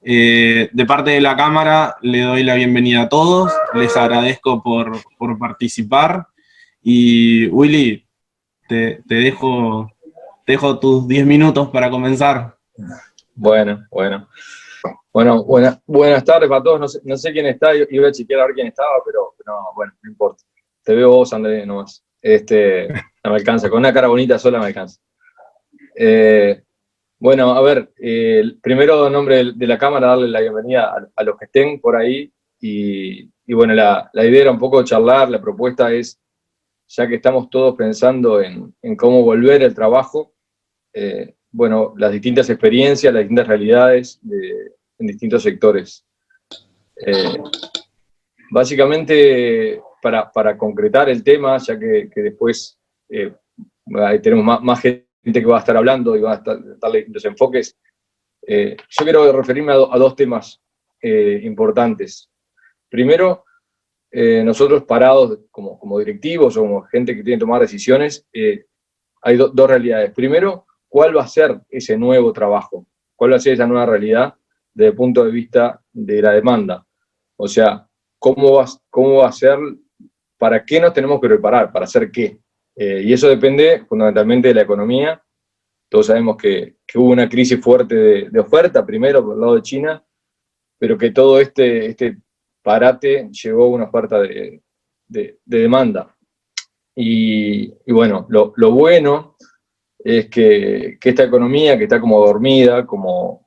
De parte de la Cámara le doy la bienvenida a todos, les agradezco por participar y Willy, te dejo tus 10 minutos para comenzar. Bueno, buenas tardes para todos. No sé quién está, y voy a chequear a ver quién estaba, pero no, bueno, no importa. Te veo vos, Andrés, nomás. No me alcanza, con una cara bonita sola me alcanza. Bueno, a ver, primero en nombre de la Cámara darle la bienvenida a los que estén por ahí y bueno, la idea era un poco charlar, la propuesta es, ya que estamos todos pensando en cómo volver al trabajo, bueno, las distintas experiencias, las distintas realidades en distintos sectores. Básicamente, para concretar el tema, ya que después tenemos más gente que va a estar hablando y va a darle distintos enfoques, yo quiero referirme a dos temas importantes. Primero, nosotros parados como directivos o como gente que tiene que tomar decisiones, hay dos realidades. Primero, ¿cuál va a ser ese nuevo trabajo? ¿Cuál va a ser esa nueva realidad desde el punto de vista de la demanda? O sea, ¿cómo va a ser? ¿Para qué nos tenemos que preparar? ¿Para hacer qué? Y eso depende fundamentalmente de la economía. Todos sabemos que hubo una crisis fuerte de oferta, primero por el lado de China, pero que todo este parate llevó a una oferta de demanda. Y bueno, lo bueno es que esta economía que está como dormida, como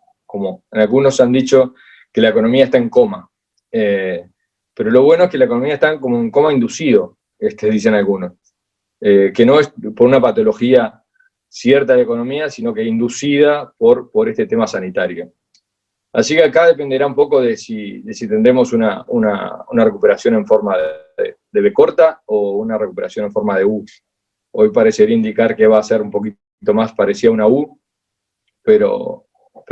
en algunos han dicho que la economía está en coma, pero lo bueno es que la economía está como en coma inducido, dicen algunos, que no es por una patología cierta de la economía, sino que inducida por este tema sanitario. Así que acá dependerá un poco de si tendremos una recuperación en forma de V corta o una recuperación en forma de U. Hoy parecería indicar que va a ser un poquito más parecida a una U, pero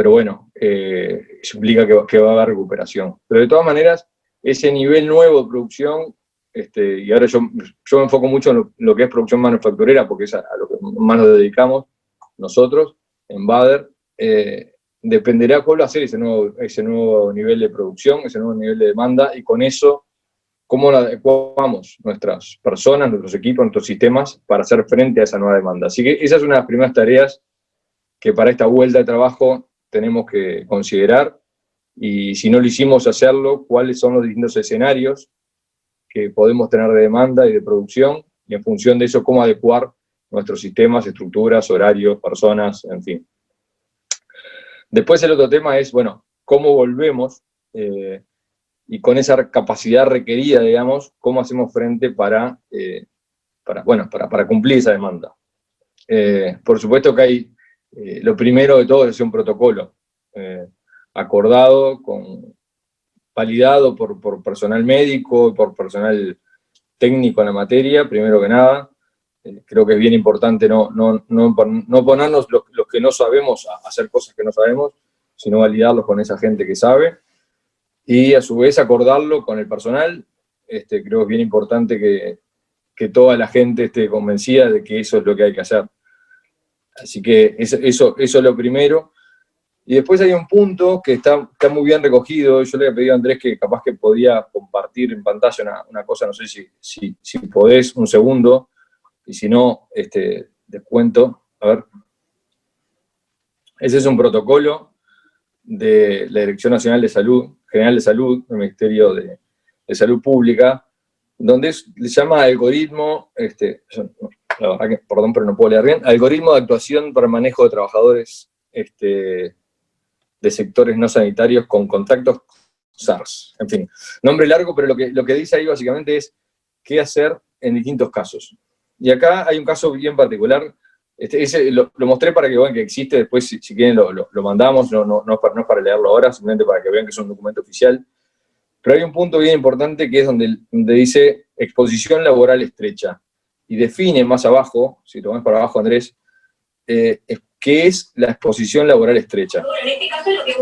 bueno, eso implica que va a haber recuperación. Pero de todas maneras, ese nivel nuevo de producción, y ahora yo me enfoco mucho en lo que es producción manufacturera, porque es a lo que más nos dedicamos nosotros, en Bader, dependerá cuál va a ser ese nuevo nivel de producción, ese nuevo nivel de demanda, y con eso, cómo adecuamos nuestras personas, nuestros equipos, nuestros sistemas para hacer frente a esa nueva demanda. Así que esa es una de las primeras tareas que para esta vuelta de trabajo tenemos que considerar, y si no lo hicimos, hacerlo, cuáles son los distintos escenarios que podemos tener de demanda y de producción, y en función de eso, cómo adecuar nuestros sistemas, estructuras, horarios, personas, en fin. Después el otro tema es, bueno, cómo volvemos, y con esa capacidad requerida, digamos, cómo hacemos frente para cumplir esa demanda. Por supuesto que hay, lo primero de todo es un protocolo acordado, validado por personal médico, por personal técnico en la materia, primero que nada. Creo que es bien importante no ponernos los que no sabemos a hacer cosas que no sabemos, sino validarlos con esa gente que sabe, y a su vez acordarlo con el personal. Creo que es bien importante que toda la gente esté convencida de que eso es lo que hay que hacer. Así que eso es lo primero. Y después hay un punto que está muy bien recogido. Yo le había pedido a Andrés que capaz que podía compartir en pantalla una cosa, no sé si podés, un segundo, y si no, les cuento. A ver. Ese es un protocolo de la Dirección Nacional de Salud, General de Salud, del Ministerio de Salud Pública, donde le llama algoritmo, la verdad que, perdón, pero no puedo leer bien, algoritmo de actuación para manejo de trabajadores de sectores no sanitarios con contactos SARS. En fin, nombre largo, pero lo que dice ahí básicamente es qué hacer en distintos casos. Y acá hay un caso bien particular. Ese lo mostré para que vean que existe, después si quieren lo mandamos, no es para leerlo ahora, simplemente para que vean que es un documento oficial. Pero hay un punto bien importante que es donde dice exposición laboral estrecha. Y define más abajo, si tomás para abajo, Andrés, qué es la exposición laboral estrecha. Bueno, en este caso lo que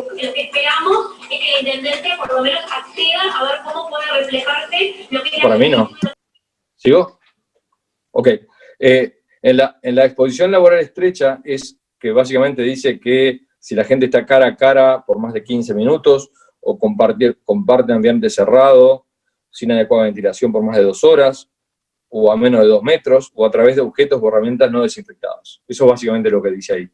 esperamos es que el intendente por lo menos acceda a ver cómo puede reflejarse lo que... Para mí no. ¿Sigo? Ok. En la exposición laboral estrecha es que básicamente dice que si la gente está cara a cara por más de 15 minutos, o comparte ambiente cerrado, sin adecuada ventilación por más de 2 horas, o a menos de 2 metros, o a través de objetos o herramientas no desinfectados. Eso es básicamente lo que dice ahí.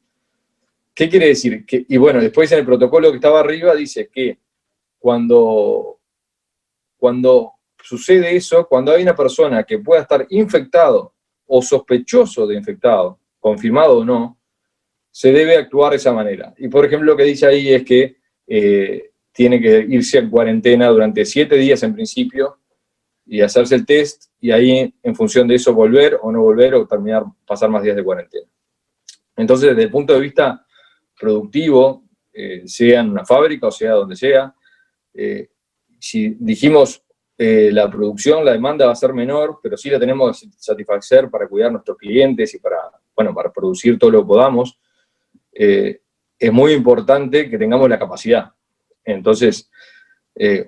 ¿Qué quiere decir? Y bueno, después en el protocolo que estaba arriba dice que cuando sucede eso, cuando hay una persona que pueda estar infectado o sospechoso de infectado, confirmado o no, se debe actuar de esa manera. Y por ejemplo lo que dice ahí es que tiene que irse en cuarentena durante 7 días en principio y hacerse el test, y ahí en función de eso volver o no volver o pasar más días de cuarentena. Entonces desde el punto de vista productivo, sea en una fábrica o sea donde sea, si dijimos la producción, la demanda va a ser menor, pero sí la tenemos que satisfacer para cuidar a nuestros clientes y para producir todo lo que podamos, es muy importante que tengamos la capacidad. Entonces,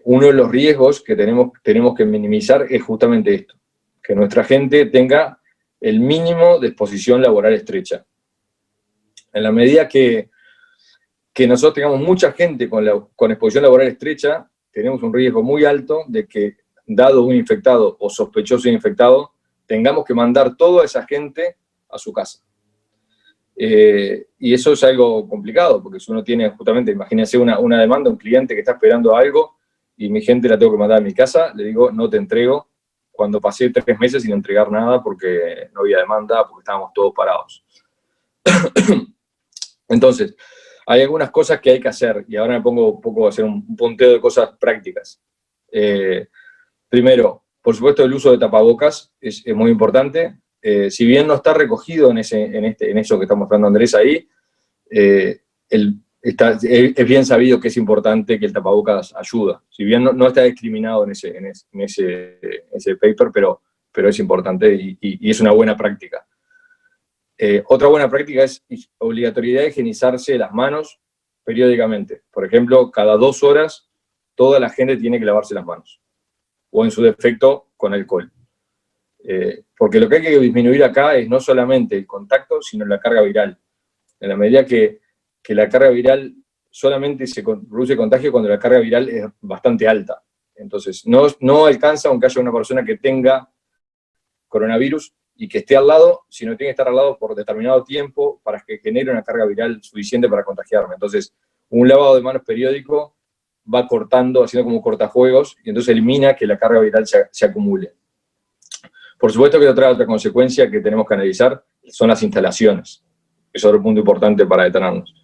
uno de los riesgos que tenemos que minimizar es justamente esto, que nuestra gente tenga el mínimo de exposición laboral estrecha. En la medida que nosotros tengamos mucha gente con exposición laboral estrecha, tenemos un riesgo muy alto de que, dado un infectado o sospechoso de infectado, tengamos que mandar toda esa gente a su casa. Y eso es algo complicado, porque si uno tiene justamente, imagínense una demanda, un cliente que está esperando algo, y mi gente la tengo que mandar a mi casa, le digo, no te entrego, cuando pasé 3 meses sin entregar nada porque no había demanda, porque estábamos todos parados. Entonces, hay algunas cosas que hay que hacer, y ahora me pongo un poco a hacer un punteo de cosas prácticas. Primero, por supuesto, el uso de tapabocas es muy importante. Si bien no está recogido en eso que está mostrando Andrés ahí, es bien sabido que es importante que el tapabocas ayuda. Si bien no está discriminado en ese paper, pero es importante y es una buena práctica. Otra buena práctica es obligatoriedad de higienizarse las manos periódicamente. Por ejemplo, cada 2 horas toda la gente tiene que lavarse las manos, o en su defecto con alcohol. Porque lo que hay que disminuir acá es no solamente el contacto, sino la carga viral. En la medida que la carga viral solamente se produce contagio cuando la carga viral es bastante alta. Entonces, no alcanza, aunque haya una persona que tenga coronavirus y que esté al lado, sino tiene que estar al lado por determinado tiempo para que genere una carga viral suficiente para contagiarme. Entonces, un lavado de manos periódico va cortando, haciendo como cortafuegos, y entonces elimina que la carga viral se acumule. Por supuesto que otra consecuencia que tenemos que analizar son las instalaciones. Es otro punto importante para detenernos.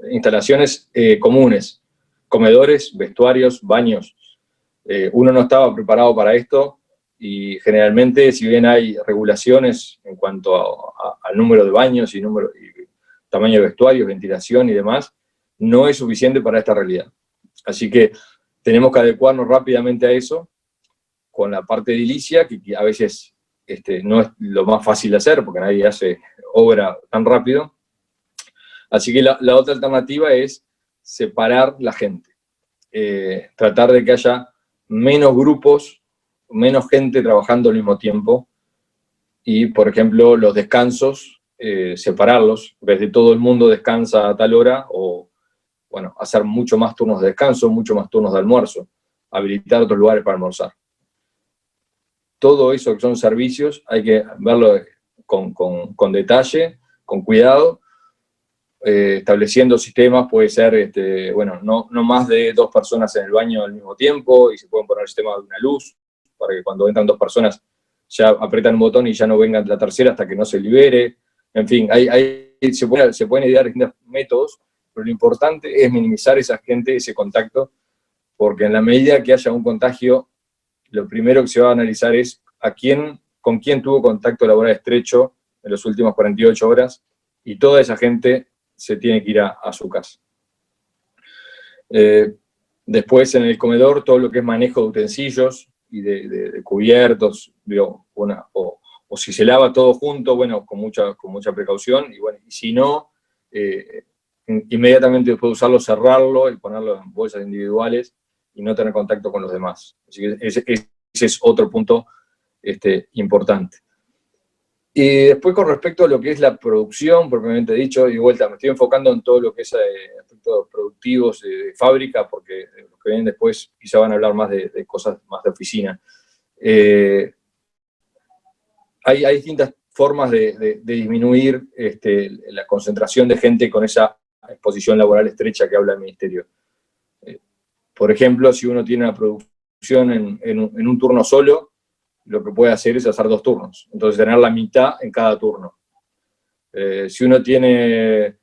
Instalaciones comunes, comedores, vestuarios, baños. Uno no estaba preparado para esto, y generalmente, si bien hay regulaciones en cuanto al número de baños y tamaño de vestuarios, ventilación y demás, no es suficiente para esta realidad. Así que tenemos que adecuarnos rápidamente a eso, con la parte edilicia, que a veces no es lo más fácil de hacer, porque nadie hace obra tan rápido. Así que la otra alternativa es separar la gente. Tratar de que haya menos grupos, menos gente trabajando al mismo tiempo, y, por ejemplo, los descansos, separarlos. En vez de todo el mundo descansa a tal hora, o, bueno, hacer mucho más turnos de descanso, mucho más turnos de almuerzo, habilitar otros lugares para almorzar. Todo eso que son servicios hay que verlo con detalle, con cuidado, estableciendo sistemas. Puede ser, no más de 2 personas en el baño al mismo tiempo, y se pueden poner el sistema de una luz, para que cuando entran 2 personas ya apretan un botón y ya no venga la tercera hasta que no se libere. En fin, se pueden idear distintos métodos, pero lo importante es minimizar esa gente, ese contacto, porque en la medida que haya un contagio, lo primero que se va a analizar es con quién tuvo contacto laboral estrecho en las últimas 48 horas, y toda esa gente se tiene que ir a su casa. Después, en el comedor, todo lo que es manejo de utensilios y de cubiertos, o si se lava todo junto, bueno, con mucha precaución, y si no, inmediatamente después de usarlo, cerrarlo y ponerlo en bolsas individuales y no tener contacto con los demás. Así que ese es otro punto importante. Y después con respecto a lo que es la producción, propiamente dicho, y de vuelta, me estoy enfocando en todo lo que es aspectos productivos de fábrica, porque los que vienen después quizá van a hablar más de cosas más de oficina. Hay distintas formas de disminuir la concentración de gente con esa exposición laboral estrecha que habla el Ministerio. Por ejemplo, si uno tiene una producción en un turno solo, lo que puede hacer es hacer 2 turnos. Entonces, tener la mitad en cada turno. Si uno tiene,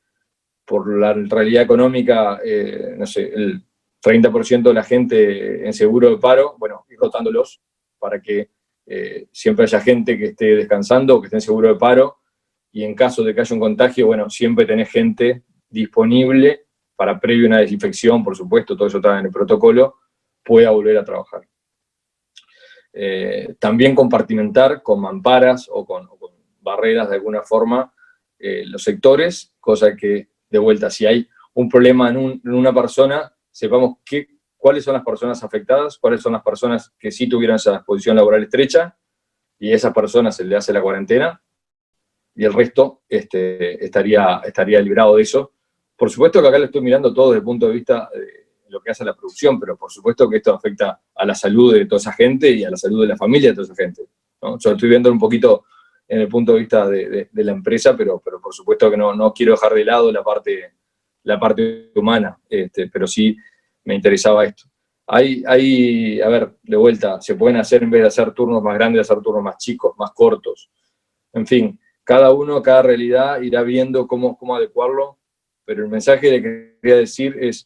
por la realidad económica, no sé, el 30% de la gente en seguro de paro, bueno, ir rotándolos para que siempre haya gente que esté descansando, que esté en seguro de paro, y en caso de que haya un contagio, bueno, siempre tenés gente disponible para previo una desinfección, por supuesto, todo eso está en el protocolo, pueda volver a trabajar. También compartimentar con mamparas o con barreras de alguna forma los sectores, cosa que, de vuelta, si hay un problema en una persona, sepamos cuáles son las personas afectadas, cuáles son las personas que sí tuvieron esa exposición laboral estrecha, y a esas personas se le hace la cuarentena, y el resto estaría librado de eso. Por supuesto que acá lo estoy mirando todo desde el punto de vista de lo que hace la producción, pero por supuesto que esto afecta a la salud de toda esa gente y a la salud de la familia de toda esa gente, ¿no? Yo estoy viendo un poquito en el punto de vista de la empresa, pero por supuesto que no quiero dejar de lado la parte humana, pero sí me interesaba esto. A ver, de vuelta, se pueden hacer, en vez de hacer turnos más grandes, hacer turnos más chicos, más cortos. En fin, cada realidad irá viendo cómo adecuarlo, pero el mensaje que quería decir es,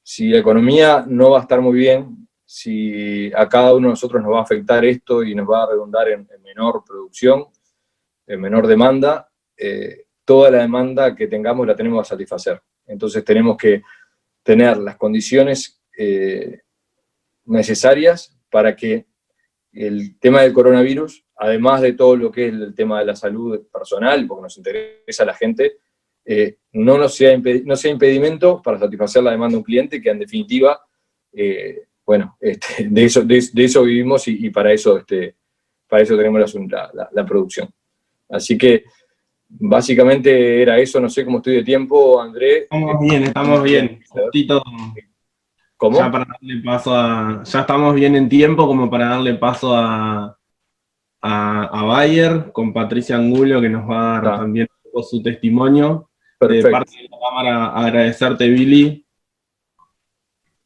si la economía no va a estar muy bien, si a cada uno de nosotros nos va a afectar esto y nos va a redundar en menor producción, en menor demanda, toda la demanda que tengamos la tenemos que satisfacer. Entonces tenemos que tener las condiciones necesarias para que el tema del coronavirus, además de todo lo que es el tema de la salud personal, porque nos interesa a la gente, no sea impedimento para satisfacer la demanda de un cliente, que en definitiva, bueno, de eso vivimos y para eso tenemos la producción. Así que básicamente era eso, no sé cómo estoy de tiempo, André. Estamos bien. Justito, ¿Cómo? Ya estamos bien en tiempo como para darle paso a Bayer, con Patricia Angulo, que nos va a dar también su testimonio. Perfecto. De parte de la Cámara, agradecerte, Billy.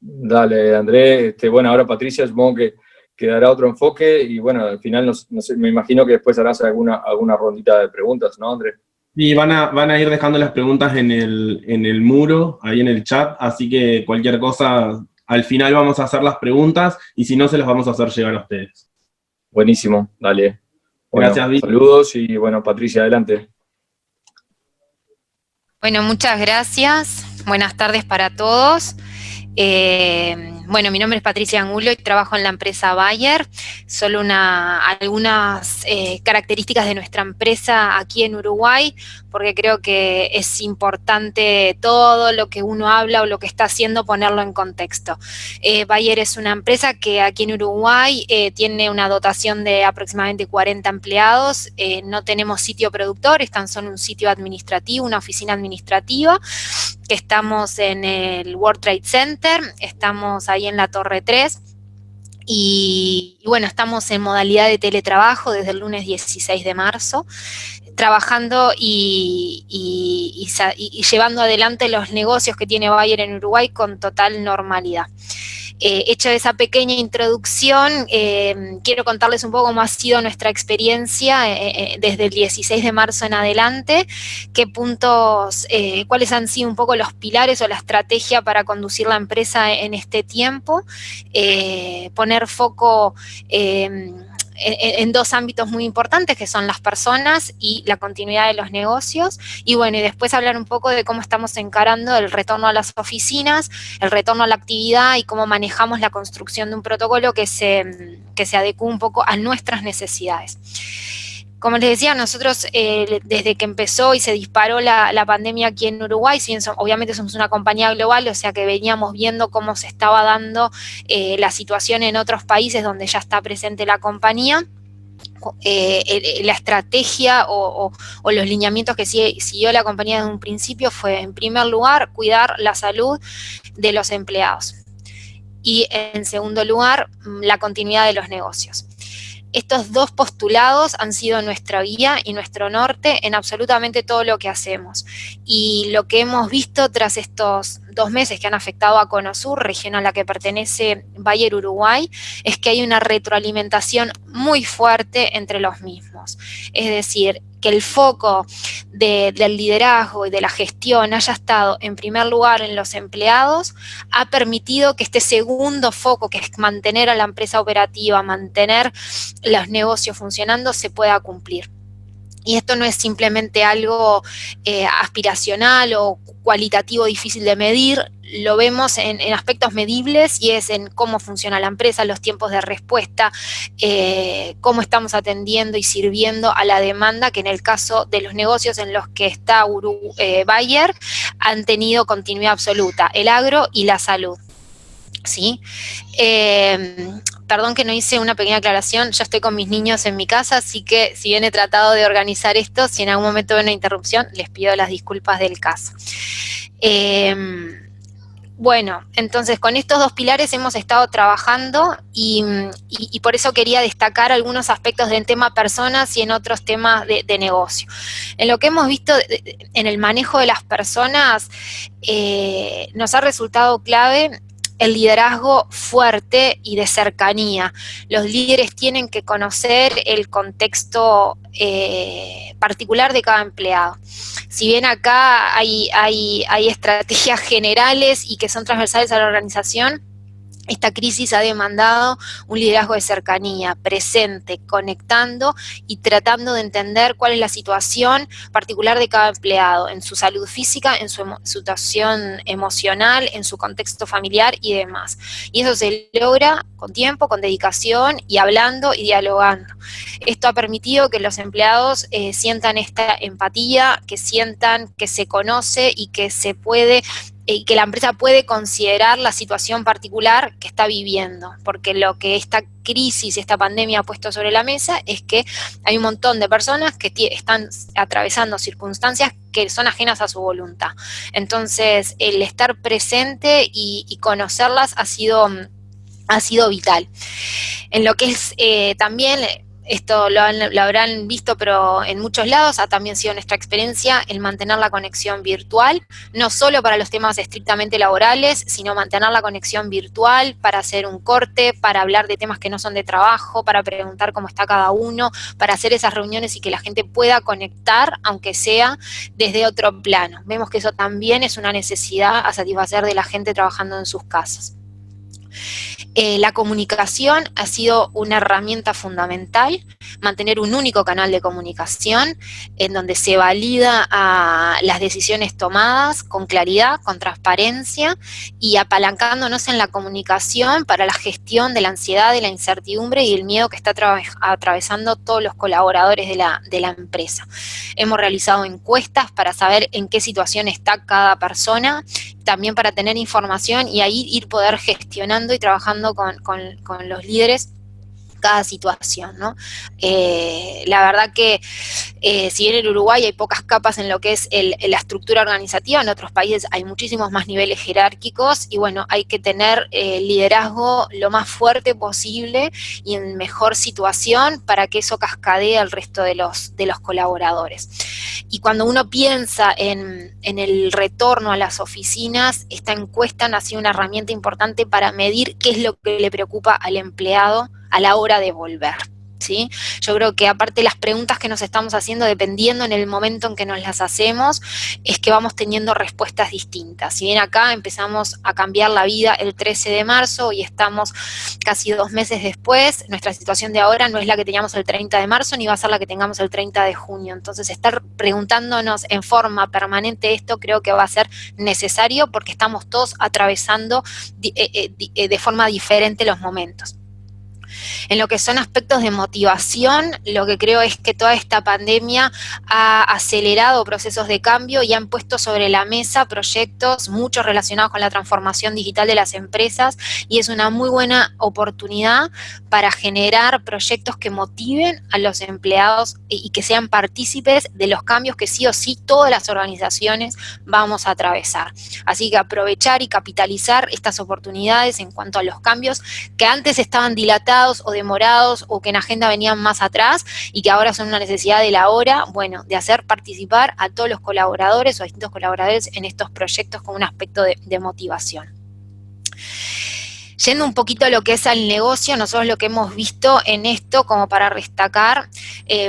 Dale, André. Bueno, ahora Patricia, supongo que dará otro enfoque, y bueno, al final no sé, me imagino que después harás alguna rondita de preguntas, ¿no, André? Y van a ir dejando las preguntas en el muro, ahí en el chat, así que cualquier cosa, al final vamos a hacer las preguntas, y si no, se las vamos a hacer llegar a ustedes. Buenísimo, dale. Bueno, gracias, Billy. Saludos, y bueno, Patricia, adelante. Bueno, muchas gracias. Buenas tardes para todos. Bueno, mi nombre es Patricia Angulo y trabajo en la empresa Bayer. Solo algunas características de nuestra empresa aquí en Uruguay, porque creo que es importante todo lo que uno habla o lo que está haciendo ponerlo en contexto. Bayer es una empresa que aquí en Uruguay tiene una dotación de aproximadamente 40 empleados. No tenemos sitio productor, están solo un sitio administrativo, una oficina administrativa, que estamos en el World Trade Center, estamos ahí en la Torre 3, y bueno, estamos en modalidad de teletrabajo desde el lunes 16 de marzo, trabajando y llevando adelante los negocios que tiene Bayer en Uruguay con total normalidad. Hecho esa pequeña introducción, quiero contarles un poco cómo ha sido nuestra experiencia desde el 16 de marzo en adelante, qué puntos, cuáles han sido un poco los pilares o la estrategia para conducir la empresa en este tiempo, poner foco en 2 ámbitos muy importantes, que son las personas y la continuidad de los negocios, y bueno, y después hablar un poco de cómo estamos encarando el retorno a las oficinas, el retorno a la actividad, y cómo manejamos la construcción de un protocolo que se adecue un poco a nuestras necesidades. Como les decía, nosotros desde que empezó y se disparó la pandemia aquí en Uruguay, obviamente somos una compañía global, o sea que veníamos viendo cómo se estaba dando la situación en otros países donde ya está presente la compañía, la estrategia o los lineamientos que siguió la compañía desde un principio fue, en primer lugar, cuidar la salud de los empleados. Y en segundo lugar, la continuidad de los negocios. Estos dos postulados han sido nuestra guía y nuestro norte en absolutamente todo lo que hacemos. Y lo que hemos visto tras estos 2 meses que han afectado a Conosur, región a la que pertenece Bayer Uruguay, es que hay una retroalimentación muy fuerte entre los mismos. Es decir, que el foco del liderazgo y de la gestión haya estado en primer lugar en los empleados, ha permitido que este segundo foco, que es mantener a la empresa operativa, mantener los negocios funcionando, se pueda cumplir. Y esto no es simplemente algo aspiracional o cualitativo difícil de medir, lo vemos en aspectos medibles y es en cómo funciona la empresa, los tiempos de respuesta, cómo estamos atendiendo y sirviendo a la demanda, que en el caso de los negocios en los que está Bayer han tenido continuidad absoluta, el agro y la salud. ¿Sí? Perdón que no hice una pequeña aclaración, yo estoy con mis niños en mi casa, así que si bien he tratado de organizar esto, si en algún momento veo una interrupción, les pido las disculpas del caso. Bueno, entonces con estos dos pilares hemos estado trabajando y por eso quería destacar algunos aspectos del tema personas y en otros temas de negocio. En lo que hemos visto en el manejo de las personas, nos ha resultado clave el liderazgo fuerte y de cercanía. Los líderes tienen que conocer el contexto particular de cada empleado. Si bien acá hay estrategias generales y que son transversales a la organización, esta crisis ha demandado un liderazgo de cercanía, presente, conectando y tratando de entender cuál es la situación particular de cada empleado, en su salud física, en su situación emocional, en su contexto familiar y demás. Y eso se logra con tiempo, con dedicación y hablando y dialogando. Esto ha permitido que los empleados sientan esta empatía, que sientan que se conoce y que se puede y que la empresa puede considerar la situación particular que está viviendo, porque lo que esta crisis, esta pandemia ha puesto sobre la mesa es que hay un montón de personas que están atravesando circunstancias que son ajenas a su voluntad. Entonces, el estar presente y conocerlas ha sido vital. En lo que es también, esto lo habrán visto, pero en muchos lados ha también sido nuestra experiencia el mantener la conexión virtual, no solo para los temas estrictamente laborales, sino mantener la conexión virtual para hacer un corte, para hablar de temas que no son de trabajo, para preguntar cómo está cada uno, para hacer esas reuniones y que la gente pueda conectar, aunque sea desde otro plano. Vemos que eso también es una necesidad a satisfacer de la gente trabajando en sus casas. La comunicación ha sido una herramienta fundamental, mantener un único canal de comunicación en donde se valida las decisiones tomadas con claridad, con transparencia y apalancándonos en la comunicación para la gestión de la ansiedad, de la incertidumbre y el miedo que está atravesando todos los colaboradores de la empresa. Hemos realizado encuestas para saber en qué situación está cada persona, también para tener información y ahí ir poder gestionando y trabajando con los líderes cada situación, ¿no? La verdad que si bien en Uruguay hay pocas capas en lo que es la estructura organizativa, en otros países hay muchísimos más niveles jerárquicos y bueno, hay que tener liderazgo lo más fuerte posible y en mejor situación para que eso cascadee al resto de los colaboradores. Y cuando uno piensa en el retorno a las oficinas, esta encuesta ha sido una herramienta importante para medir qué es lo que le preocupa al empleado a la hora de volver, ¿sí? Yo creo que aparte las preguntas que nos estamos haciendo, dependiendo en el momento en que nos las hacemos, es que vamos teniendo respuestas distintas. Si bien acá empezamos a cambiar la vida el 13 de marzo y estamos casi 2 meses después, nuestra situación de ahora no es la que teníamos el 30 de marzo ni va a ser la que tengamos el 30 de junio. Entonces, estar preguntándonos en forma permanente esto creo que va a ser necesario porque estamos todos atravesando de forma diferente los momentos. En lo que son aspectos de motivación, lo que creo es que toda esta pandemia ha acelerado procesos de cambio y han puesto sobre la mesa proyectos muchos relacionados con la transformación digital de las empresas, y es una muy buena oportunidad para generar proyectos que motiven a los empleados y que sean partícipes de los cambios que sí o sí todas las organizaciones vamos a atravesar. Así que aprovechar y capitalizar estas oportunidades en cuanto a los cambios que antes estaban dilatados o demorados o que en agenda venían más atrás y que ahora son una necesidad de la hora, bueno, de hacer participar a todos los colaboradores o a distintos colaboradores en estos proyectos con un aspecto de motivación. Yendo un poquito a lo que es al negocio, nosotros lo que hemos visto en esto, como para destacar,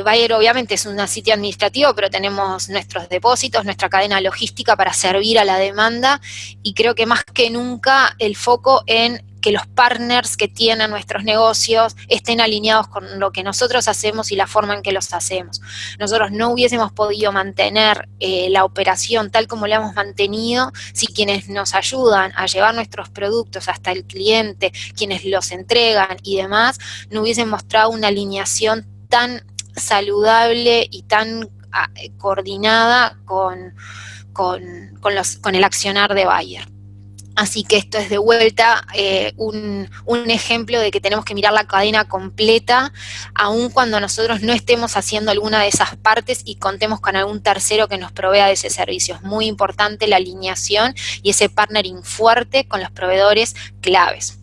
Bayer obviamente es un sitio administrativo, pero tenemos nuestros depósitos, nuestra cadena logística para servir a la demanda, y creo que más que nunca el foco en que los partners que tienen nuestros negocios estén alineados con lo que nosotros hacemos y la forma en que los hacemos. Nosotros no hubiésemos podido mantener la operación tal como la hemos mantenido si quienes nos ayudan a llevar nuestros productos hasta el cliente, quienes los entregan y demás, no hubiesen mostrado una alineación tan saludable y tan coordinada con el accionar de Bayer. Así que esto es de vuelta un ejemplo de que tenemos que mirar la cadena completa, aun cuando nosotros no estemos haciendo alguna de esas partes y contemos con algún tercero que nos provea de ese servicio. Es muy importante la alineación y ese partnering fuerte con los proveedores claves.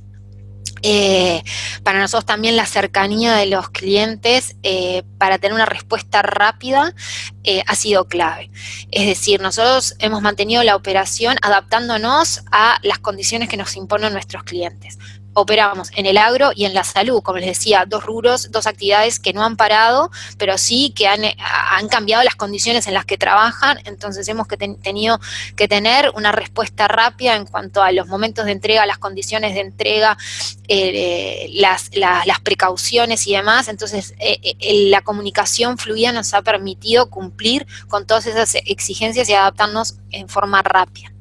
Para nosotros también la cercanía de los clientes para tener una respuesta rápida ha sido clave. Es decir, nosotros hemos mantenido la operación adaptándonos a las condiciones que nos imponen nuestros clientes. Operamos en el agro y en la salud, como les decía, dos rubros, dos actividades que no han parado, pero sí que han cambiado las condiciones en las que trabajan. Entonces hemos tenido que tener una respuesta rápida en cuanto a los momentos de entrega, las condiciones de entrega, las precauciones y demás. Entonces la comunicación fluida nos ha permitido cumplir con todas esas exigencias y adaptarnos en forma rápida.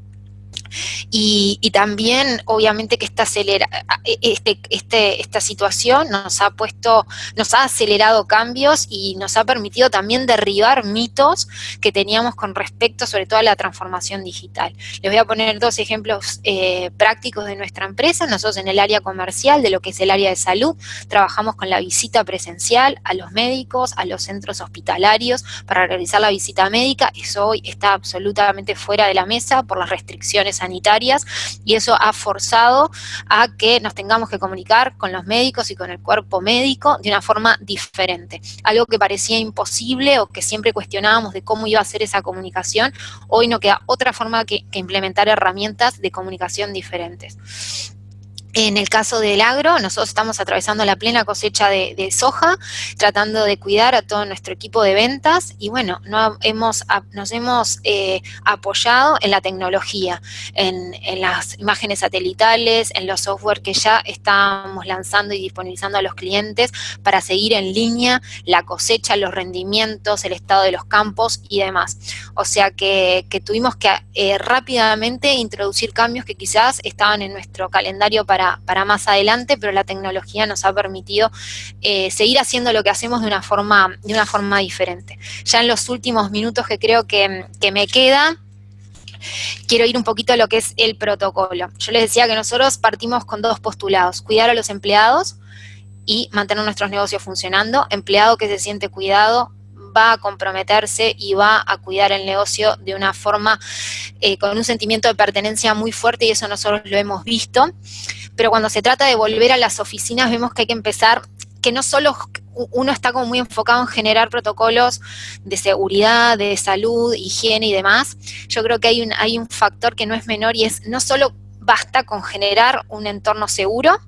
Y también, obviamente, que esta situación nos ha acelerado cambios y nos ha permitido también derribar mitos que teníamos con respecto, sobre todo, a la transformación digital. Les voy a poner dos ejemplos prácticos de nuestra empresa. Nosotros en el área comercial, de lo que es el área de salud, trabajamos con la visita presencial a los médicos, a los centros hospitalarios, para realizar la visita médica. Eso hoy está absolutamente fuera de la mesa por las restricciones sanitarias, y eso ha forzado a que nos tengamos que comunicar con los médicos y con el cuerpo médico de una forma diferente. Algo que parecía imposible o que siempre cuestionábamos de cómo iba a ser esa comunicación, hoy no queda otra forma que implementar herramientas de comunicación diferentes. En el caso del agro, nosotros estamos atravesando la plena cosecha de soja, tratando de cuidar a todo nuestro equipo de ventas, y bueno, nos hemos apoyado en la tecnología, en las imágenes satelitales, en los software que ya estamos lanzando y disponibilizando a los clientes para seguir en línea la cosecha, los rendimientos, el estado de los campos y demás. O sea que tuvimos que rápidamente introducir cambios que quizás estaban en nuestro calendario para más adelante, pero la tecnología nos ha permitido seguir haciendo lo que hacemos de una forma diferente. Ya en los últimos minutos que creo que me queda, quiero ir un poquito a lo que es el protocolo. Yo les decía que nosotros partimos con dos postulados: cuidar a los empleados y mantener nuestros negocios funcionando. Empleado que se siente cuidado va a comprometerse y va a cuidar el negocio de una forma con un sentimiento de pertenencia muy fuerte, y eso nosotros lo hemos visto. Pero cuando se trata de volver a las oficinas, vemos que hay que empezar, que no solo uno está como muy enfocado en generar protocolos de seguridad, de salud, higiene y demás. Yo creo que hay un factor que no es menor, y es no solo basta con generar un entorno seguro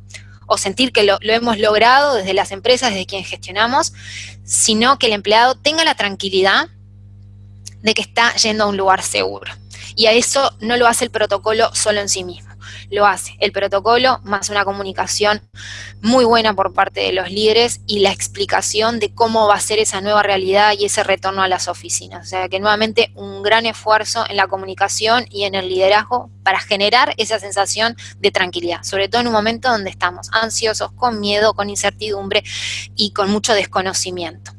o sentir que lo hemos logrado desde las empresas, desde quienes gestionamos, sino que el empleado tenga la tranquilidad de que está yendo a un lugar seguro. Y a eso no lo hace el protocolo solo en sí mismo. lo hace el protocolo más una comunicación muy buena por parte de los líderes y la explicación de cómo va a ser esa nueva realidad y ese retorno a las oficinas. O sea que nuevamente un gran esfuerzo en la comunicación y en el liderazgo para generar esa sensación de tranquilidad, sobre todo en un momento donde estamos ansiosos, con miedo, con incertidumbre y con mucho desconocimiento.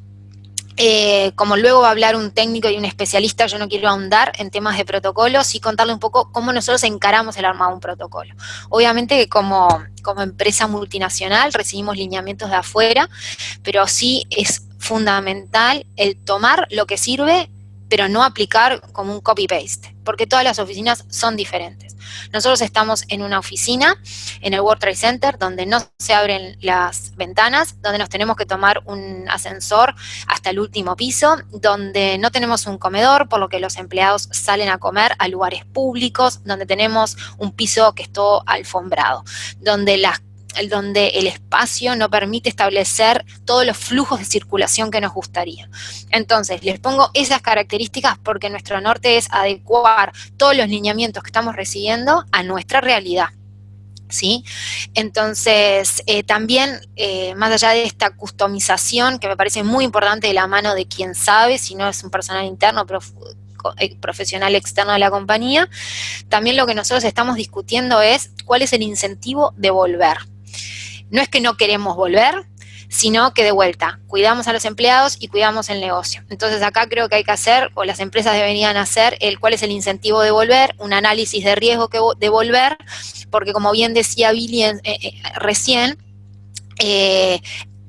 Como luego va a hablar un técnico y un especialista, yo no quiero ahondar en temas de protocolos y contarle un poco cómo nosotros encaramos el armado de un protocolo. Obviamente que como empresa multinacional recibimos lineamientos de afuera, pero sí es fundamental el tomar lo que sirve, pero no aplicar como un copy-paste, porque todas las oficinas son diferentes. Nosotros estamos en una oficina, en el World Trade Center, donde no se abren las ventanas, donde nos tenemos que tomar un ascensor hasta el último piso, donde no tenemos un comedor, por lo que los empleados salen a comer a lugares públicos, donde tenemos un piso que es todo alfombrado, donde el espacio no permite establecer todos los flujos de circulación que nos gustaría. Entonces, les pongo esas características porque nuestro norte es adecuar todos los lineamientos que estamos recibiendo a nuestra realidad, ¿sí? Entonces, también, más allá de esta customización, que me parece muy importante de la mano de quien sabe, si no es un personal interno, pero profesional externo de la compañía, también lo que nosotros estamos discutiendo es cuál es el incentivo de volver. No es que no queremos volver, sino que de vuelta, cuidamos a los empleados y cuidamos el negocio. Entonces acá creo que hay que hacer, o las empresas deberían hacer, cuál es el incentivo de volver, un análisis de riesgo de volver, porque como bien decía Billy recién,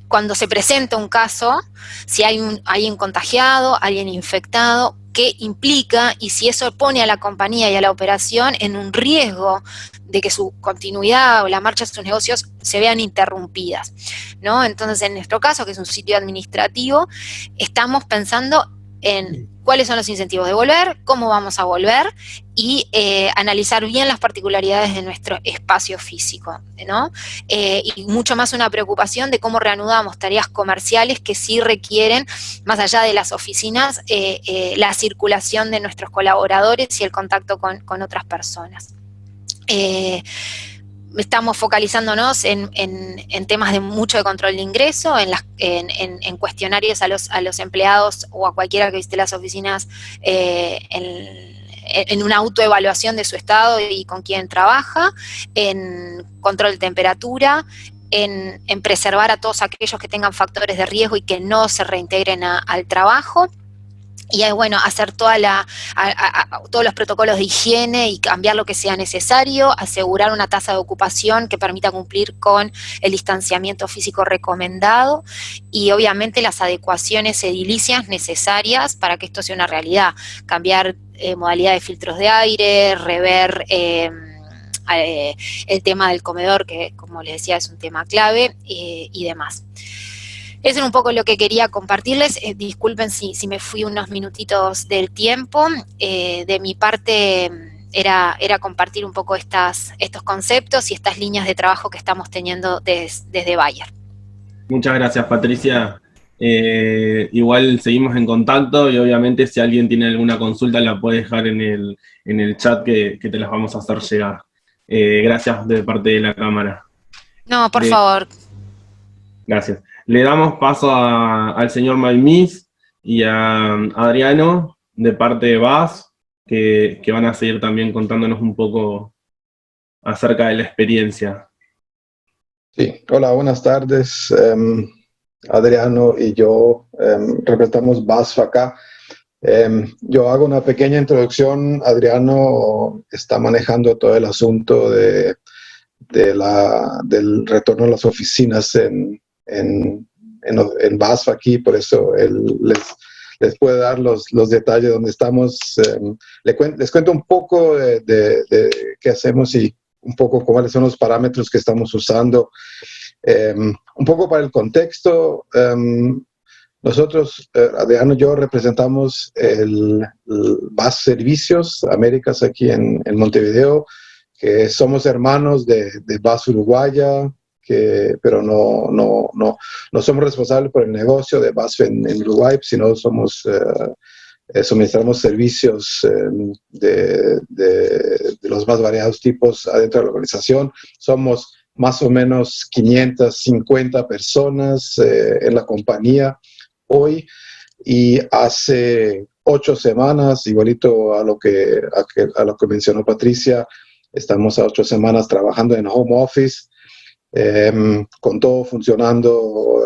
cuando se presenta un caso, si hay alguien contagiado, alguien infectado, qué implica y si eso pone a la compañía y a la operación en un riesgo de que su continuidad o la marcha de sus negocios se vean interrumpidas, ¿no? Entonces, en nuestro caso, que es un sitio administrativo, estamos pensando en cuáles son los incentivos de volver, cómo vamos a volver y analizar bien las particularidades de nuestro espacio físico, ¿no? Y mucho más una preocupación de cómo reanudamos tareas comerciales que sí requieren, más allá de las oficinas, la circulación de nuestros colaboradores y el contacto con otras personas. Estamos focalizándonos en temas de mucho de control de ingreso, en cuestionarios a los empleados o a cualquiera que visite las oficinas, en una autoevaluación de su estado y con quién trabaja, en control de temperatura, en preservar a todos aquellos que tengan factores de riesgo y que no se reintegren al trabajo. Y bueno, hacer todos los protocolos de higiene y cambiar lo que sea necesario, asegurar una tasa de ocupación que permita cumplir con el distanciamiento físico recomendado y obviamente las adecuaciones edilicias necesarias para que esto sea una realidad. Cambiar modalidad de filtros de aire, rever el tema del comedor, que como les decía es un tema clave, y demás. Eso es un poco lo que quería compartirles. Disculpen si me fui unos minutitos del tiempo. De mi parte era compartir un poco estos conceptos y estas líneas de trabajo que estamos teniendo desde Bayer. Muchas gracias, Patricia. Igual seguimos en contacto y obviamente si alguien tiene alguna consulta la puede dejar en el chat que te las vamos a hacer llegar. Gracias de parte de la Cámara. No, por favor. Gracias. Le damos paso al señor Maimis y a Adriano, de parte de BAS, que van a seguir también contándonos un poco acerca de la experiencia. Sí, hola, buenas tardes. Adriano y yo representamos BAS acá. Yo hago una pequeña introducción. Adriano está manejando todo el asunto del retorno a las oficinas en BASF aquí, por eso él les puede dar los detalles donde estamos. Les cuento un poco de qué hacemos y un poco cuáles son los parámetros que estamos usando. Un poco para el contexto, nosotros, Adriano y yo, representamos el BASF Servicios Américas aquí en Montevideo, que somos hermanos de BASF Uruguaya, pero no somos responsables por el negocio de BASF en Uruguay, sino somos suministramos servicios de los más variados tipos adentro de la organización. Somos más o menos 550 personas en la compañía hoy, y hace 8 semanas, igualito a lo que mencionó Patricia, estamos a 8 semanas trabajando en home office, con todo funcionando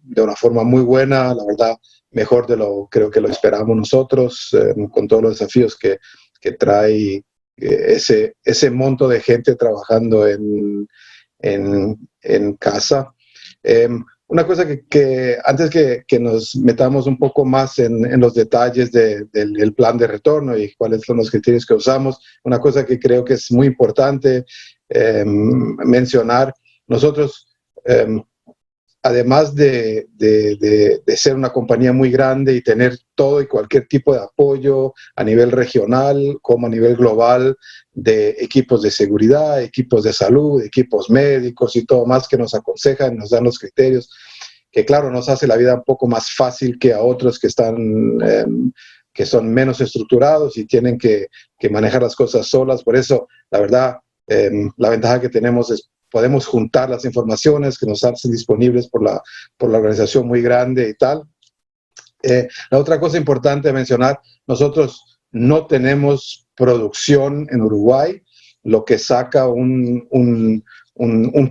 de una forma muy buena, la verdad, mejor de lo creo que lo esperamos nosotros, con todos los desafíos que trae ese monto de gente trabajando en casa. Una cosa que antes que nos metamos un poco más en los detalles del plan de retorno y cuáles son los criterios que usamos, una cosa que creo que es muy importante mencionar: nosotros, además de ser una compañía muy grande y tener todo y cualquier tipo de apoyo a nivel regional como a nivel global, de equipos de seguridad, equipos de salud, equipos médicos y todo más que nos aconsejan, nos dan los criterios, que claro, nos hace la vida un poco más fácil que a otros que son menos estructurados y tienen que manejar las cosas solas. Por eso, la verdad, la ventaja que tenemos es podemos juntar las informaciones que nos hacen disponibles por la organización muy grande y tal. La otra cosa importante a mencionar: nosotros no tenemos producción en Uruguay, lo que saca un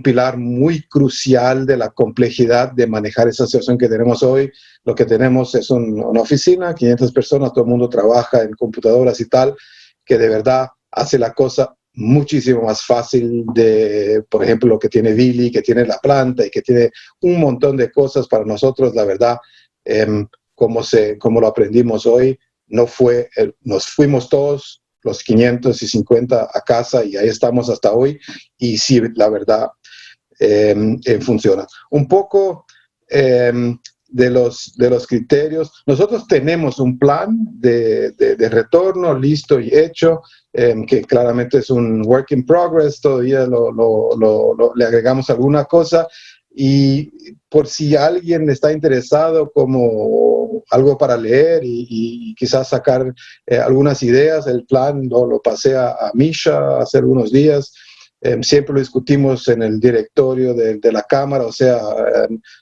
pilar muy crucial de la complejidad de manejar esa situación que tenemos hoy. Lo que tenemos es una oficina, 500 personas, todo el mundo trabaja en computadoras y tal, que de verdad hace la cosa muchísimo más fácil de, por ejemplo, lo que tiene Billy, que tiene la planta y que tiene un montón de cosas para nosotros. La verdad, como lo aprendimos hoy, nos fuimos todos los 550 a casa y ahí estamos hasta hoy, y sí, la verdad, funciona. Un poco de los criterios: nosotros tenemos un plan de retorno listo y hecho, que claramente es un work in progress, todavía le agregamos alguna cosa, y por si alguien está interesado como algo para leer y quizás sacar algunas ideas, el plan lo pasé a Misha hace algunos días. Siempre lo discutimos en el directorio de la Cámara, o sea,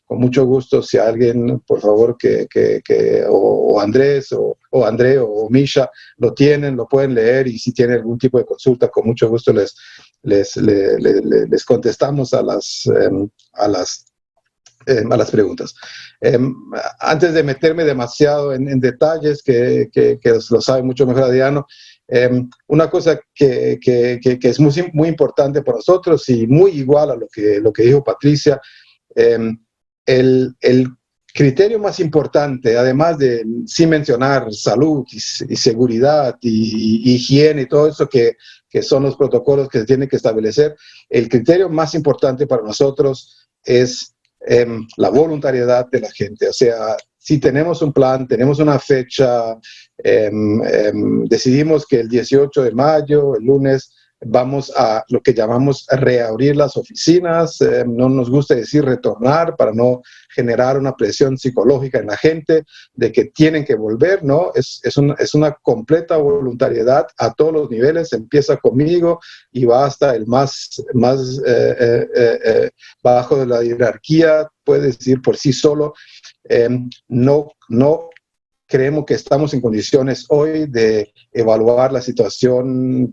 con mucho gusto, si alguien, por favor, o Andrés, o André, o Misha, lo tienen, lo pueden leer, y si tienen algún tipo de consulta, con mucho gusto les contestamos a las preguntas. Antes de meterme demasiado en detalles, que lo sabe mucho mejor Adriano, una cosa que es muy, muy importante para nosotros, y muy igual a lo que dijo Patricia, el criterio más importante, además de, sin mencionar salud y seguridad y higiene y todo eso que son los protocolos que se tienen que establecer, el criterio más importante para nosotros es la voluntariedad de la gente. O sea, si tenemos un plan, tenemos una fecha, decidimos que el 18 de mayo, el lunes, vamos a lo que llamamos reabrir las oficinas. No nos gusta decir retornar para no generar una presión psicológica en la gente de que tienen que volver, ¿no? Es una completa voluntariedad a todos los niveles. Empieza conmigo y va hasta el más bajo de la jerarquía, puede decir por sí solo. No creemos que estamos en condiciones hoy de evaluar la situación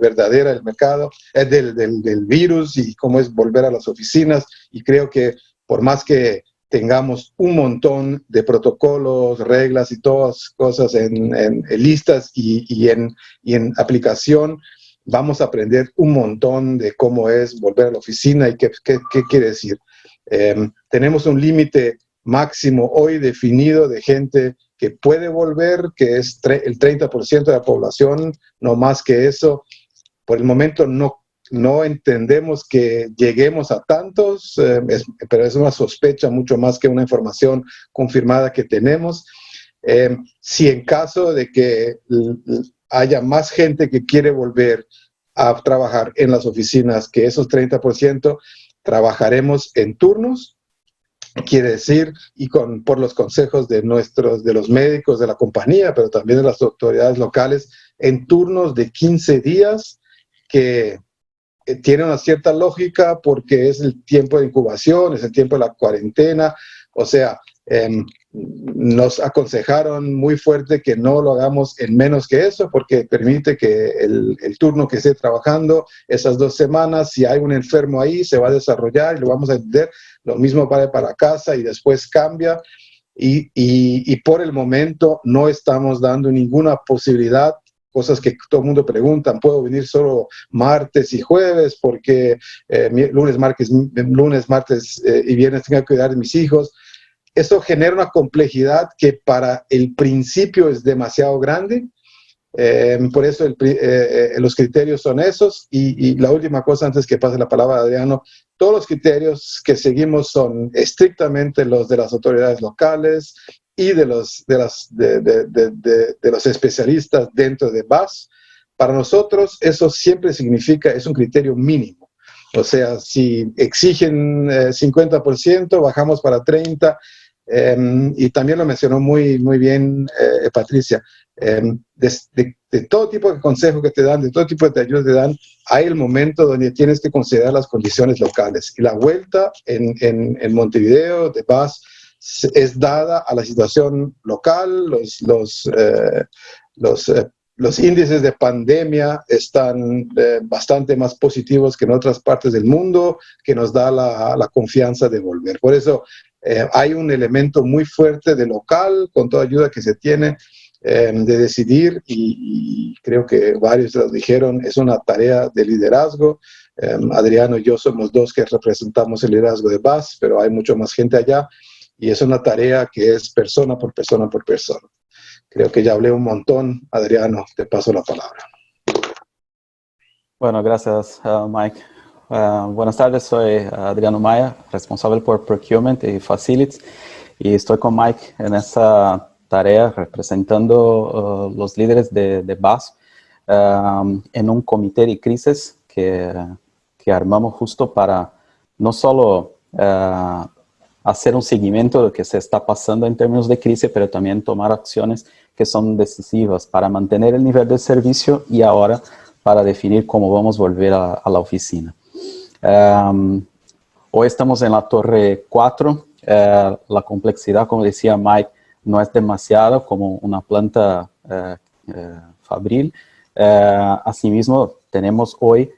verdadera del mercado, del virus, y cómo es volver a las oficinas. Y creo que por más que tengamos un montón de protocolos, reglas y todas cosas en listas y en aplicación, vamos a aprender un montón de cómo es volver a la oficina y qué quiere decir. Tenemos un límite máximo hoy definido de gente que puede volver, que es el 30% de la población, no más que eso. Por el momento no entendemos que lleguemos a tantos, pero es una sospecha mucho más que una información confirmada que tenemos. Si en caso de que haya más gente que quiere volver a trabajar en las oficinas que esos 30%, trabajaremos en turnos. Quiere decir, y por los consejos de los médicos de la compañía, pero también de las autoridades locales, en turnos de 15 días, que tiene una cierta lógica porque es el tiempo de incubación, es el tiempo de la cuarentena. O sea, nos aconsejaron muy fuerte que no lo hagamos en menos que eso, porque permite que el turno que esté trabajando esas 2 semanas, si hay un enfermo ahí, se va a desarrollar y lo vamos a entender. Lo mismo para casa y después cambia. Y por el momento no estamos dando ninguna posibilidad, cosas que todo el mundo pregunta, ¿puedo venir solo martes y jueves? Porque lunes, martes y viernes tengo que cuidar de mis hijos. Eso genera una complejidad que para el principio es demasiado grande. Por eso los criterios son esos. Y la última cosa, antes que pase la palabra a Adriano, todos los criterios que seguimos son estrictamente los de las autoridades locales y de los especialistas dentro de BAS. Para nosotros eso siempre significa, es un criterio mínimo. O sea, si exigen 50%, bajamos para 30%. Y también lo mencionó muy bien Patricia. De todo tipo de consejos que te dan, de todo tipo de ayudas que te dan, hay el momento donde tienes que considerar las condiciones locales. Y la vuelta en Montevideo de BAS es dada a la situación local. Los índices de pandemia están bastante más positivos que en otras partes del mundo, que nos da la confianza de volver. Por eso hay un elemento muy fuerte de local, con toda ayuda que se tiene, de decidir, y creo que varios lo dijeron, es una tarea de liderazgo. Adriano y yo somos 2 que representamos el liderazgo de BAS, pero hay mucho más gente allá, y es una tarea que es persona por persona por persona. Creo que ya hablé un montón. Adriano, te paso la palabra. Bueno, gracias, Mike. Buenas tardes, soy Adriano Maya, responsable por Procurement y Facilities, y estoy con Mike en esta tarea representando los líderes de BAS en un comité de crisis que armamos justo para no solo hacer un seguimiento de lo que se está pasando en términos de crisis, pero también tomar acciones que son decisivas para mantener el nivel de servicio y ahora para definir cómo vamos a volver a la oficina. Hoy estamos en la torre 4. La complejidad, como decía Mike, no es demasiado como una planta fabril. Asimismo, tenemos hoy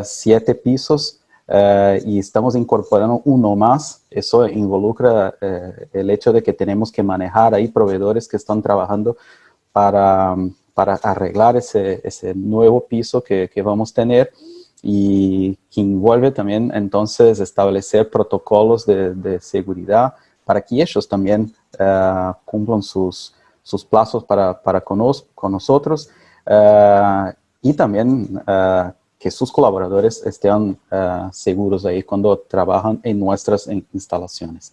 7 pisos y estamos incorporando uno más. Eso involucra el hecho de que tenemos que manejar ahí proveedores que están trabajando para arreglar ese nuevo piso que vamos a tener, y que envuelve también entonces establecer protocolos de seguridad para que ellos también cumplan sus plazos con nosotros, y también que sus colaboradores estén seguros ahí cuando trabajan en nuestras instalaciones.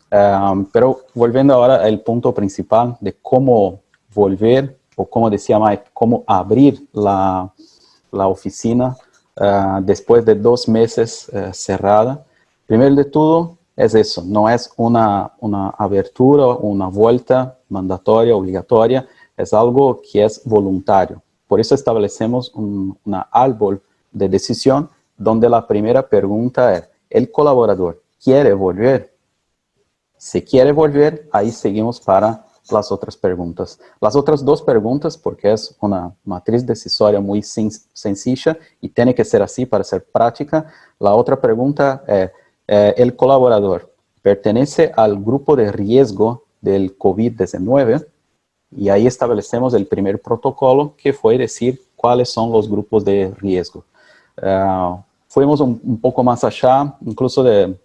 Pero volviendo ahora al punto principal de cómo volver, o como decía Mike, cómo abrir la oficina después de 2 meses cerrada. Primero de todo es eso, no es una abertura, una vuelta mandatoria, obligatoria, es algo que es voluntario. Por eso establecemos una árbol de decisión donde la primera pregunta es, ¿el colaborador quiere volver? Si quiere volver, ahí seguimos para las otras preguntas. Las otras 2 preguntas, porque es una matriz decisoria muy sencilla y tiene que ser así para ser práctica. La otra pregunta es, ¿el colaborador pertenece al grupo de riesgo del COVID-19? Y ahí establecemos el primer protocolo, que fue decir cuáles son los grupos de riesgo. Fuimos un poco más allá, incluso de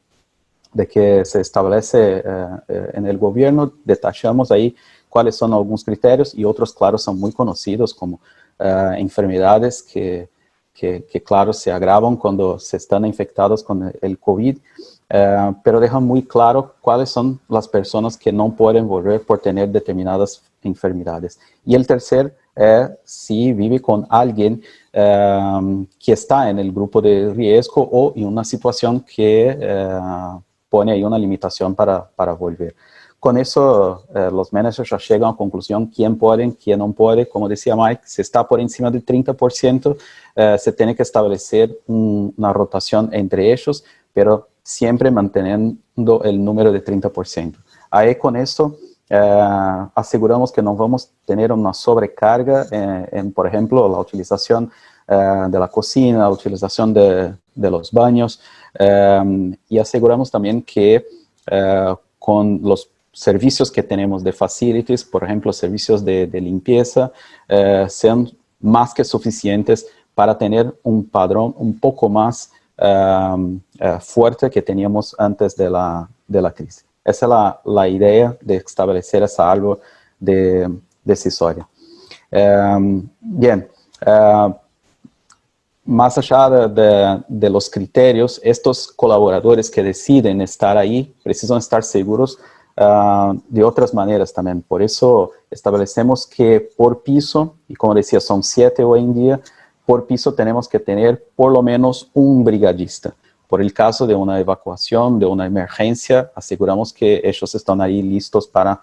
que se establece en el gobierno. Detallamos ahí cuáles son algunos criterios, y otros, claro, son muy conocidos, como enfermedades que claro, se agravan cuando se están infectados con el COVID, pero dejan muy claro cuáles son las personas que no pueden volver por tener determinadas enfermedades. Y el tercer es si vive con alguien que está en el grupo de riesgo o en una situación que pone ahí una limitación para volver. Con eso, los managers ya llegan a conclusión quién puede, quién no puede. Como decía Mike, si está por encima del 30%, se tiene que establecer una rotación entre ellos, pero siempre manteniendo el número de 30%. Ahí con esto, aseguramos que no vamos a tener una sobrecarga en, por ejemplo, la utilización de la cocina, la utilización de los baños, y aseguramos también que con los servicios que tenemos de facilities, por ejemplo, servicios de limpieza, sean más que suficientes para tener un padrón un poco más fuerte que teníamos antes de la crisis. Esa es la idea de establecer esa algo decisoria. Bien, más allá de los criterios, estos colaboradores que deciden estar ahí precisan estar seguros de otras maneras también. Por eso establecemos que por piso, y como decía, son 7 hoy en día, por piso tenemos que tener por lo menos un brigadista. Por el caso de una evacuación, de una emergencia, aseguramos que ellos están ahí listos para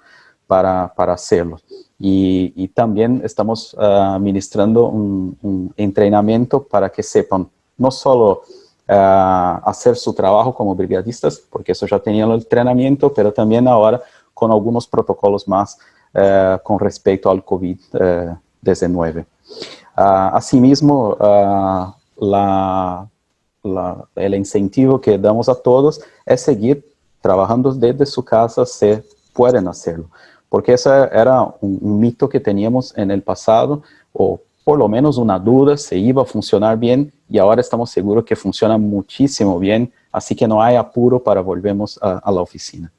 hacerlo. Y también estamos administrando un entrenamiento para que sepan no solo hacer su trabajo como brigadistas, porque eso ya tenían el entrenamiento, pero también ahora con algunos protocolos más con respecto al COVID-19. Asimismo, el incentivo que damos a todos es seguir trabajando desde su casa si pueden hacerlo. Porque ese era un mito que teníamos en el pasado, o por lo menos una duda si iba a funcionar bien, y ahora estamos seguros que funciona muchísimo bien, así que no hay apuro para volvernos a la oficina.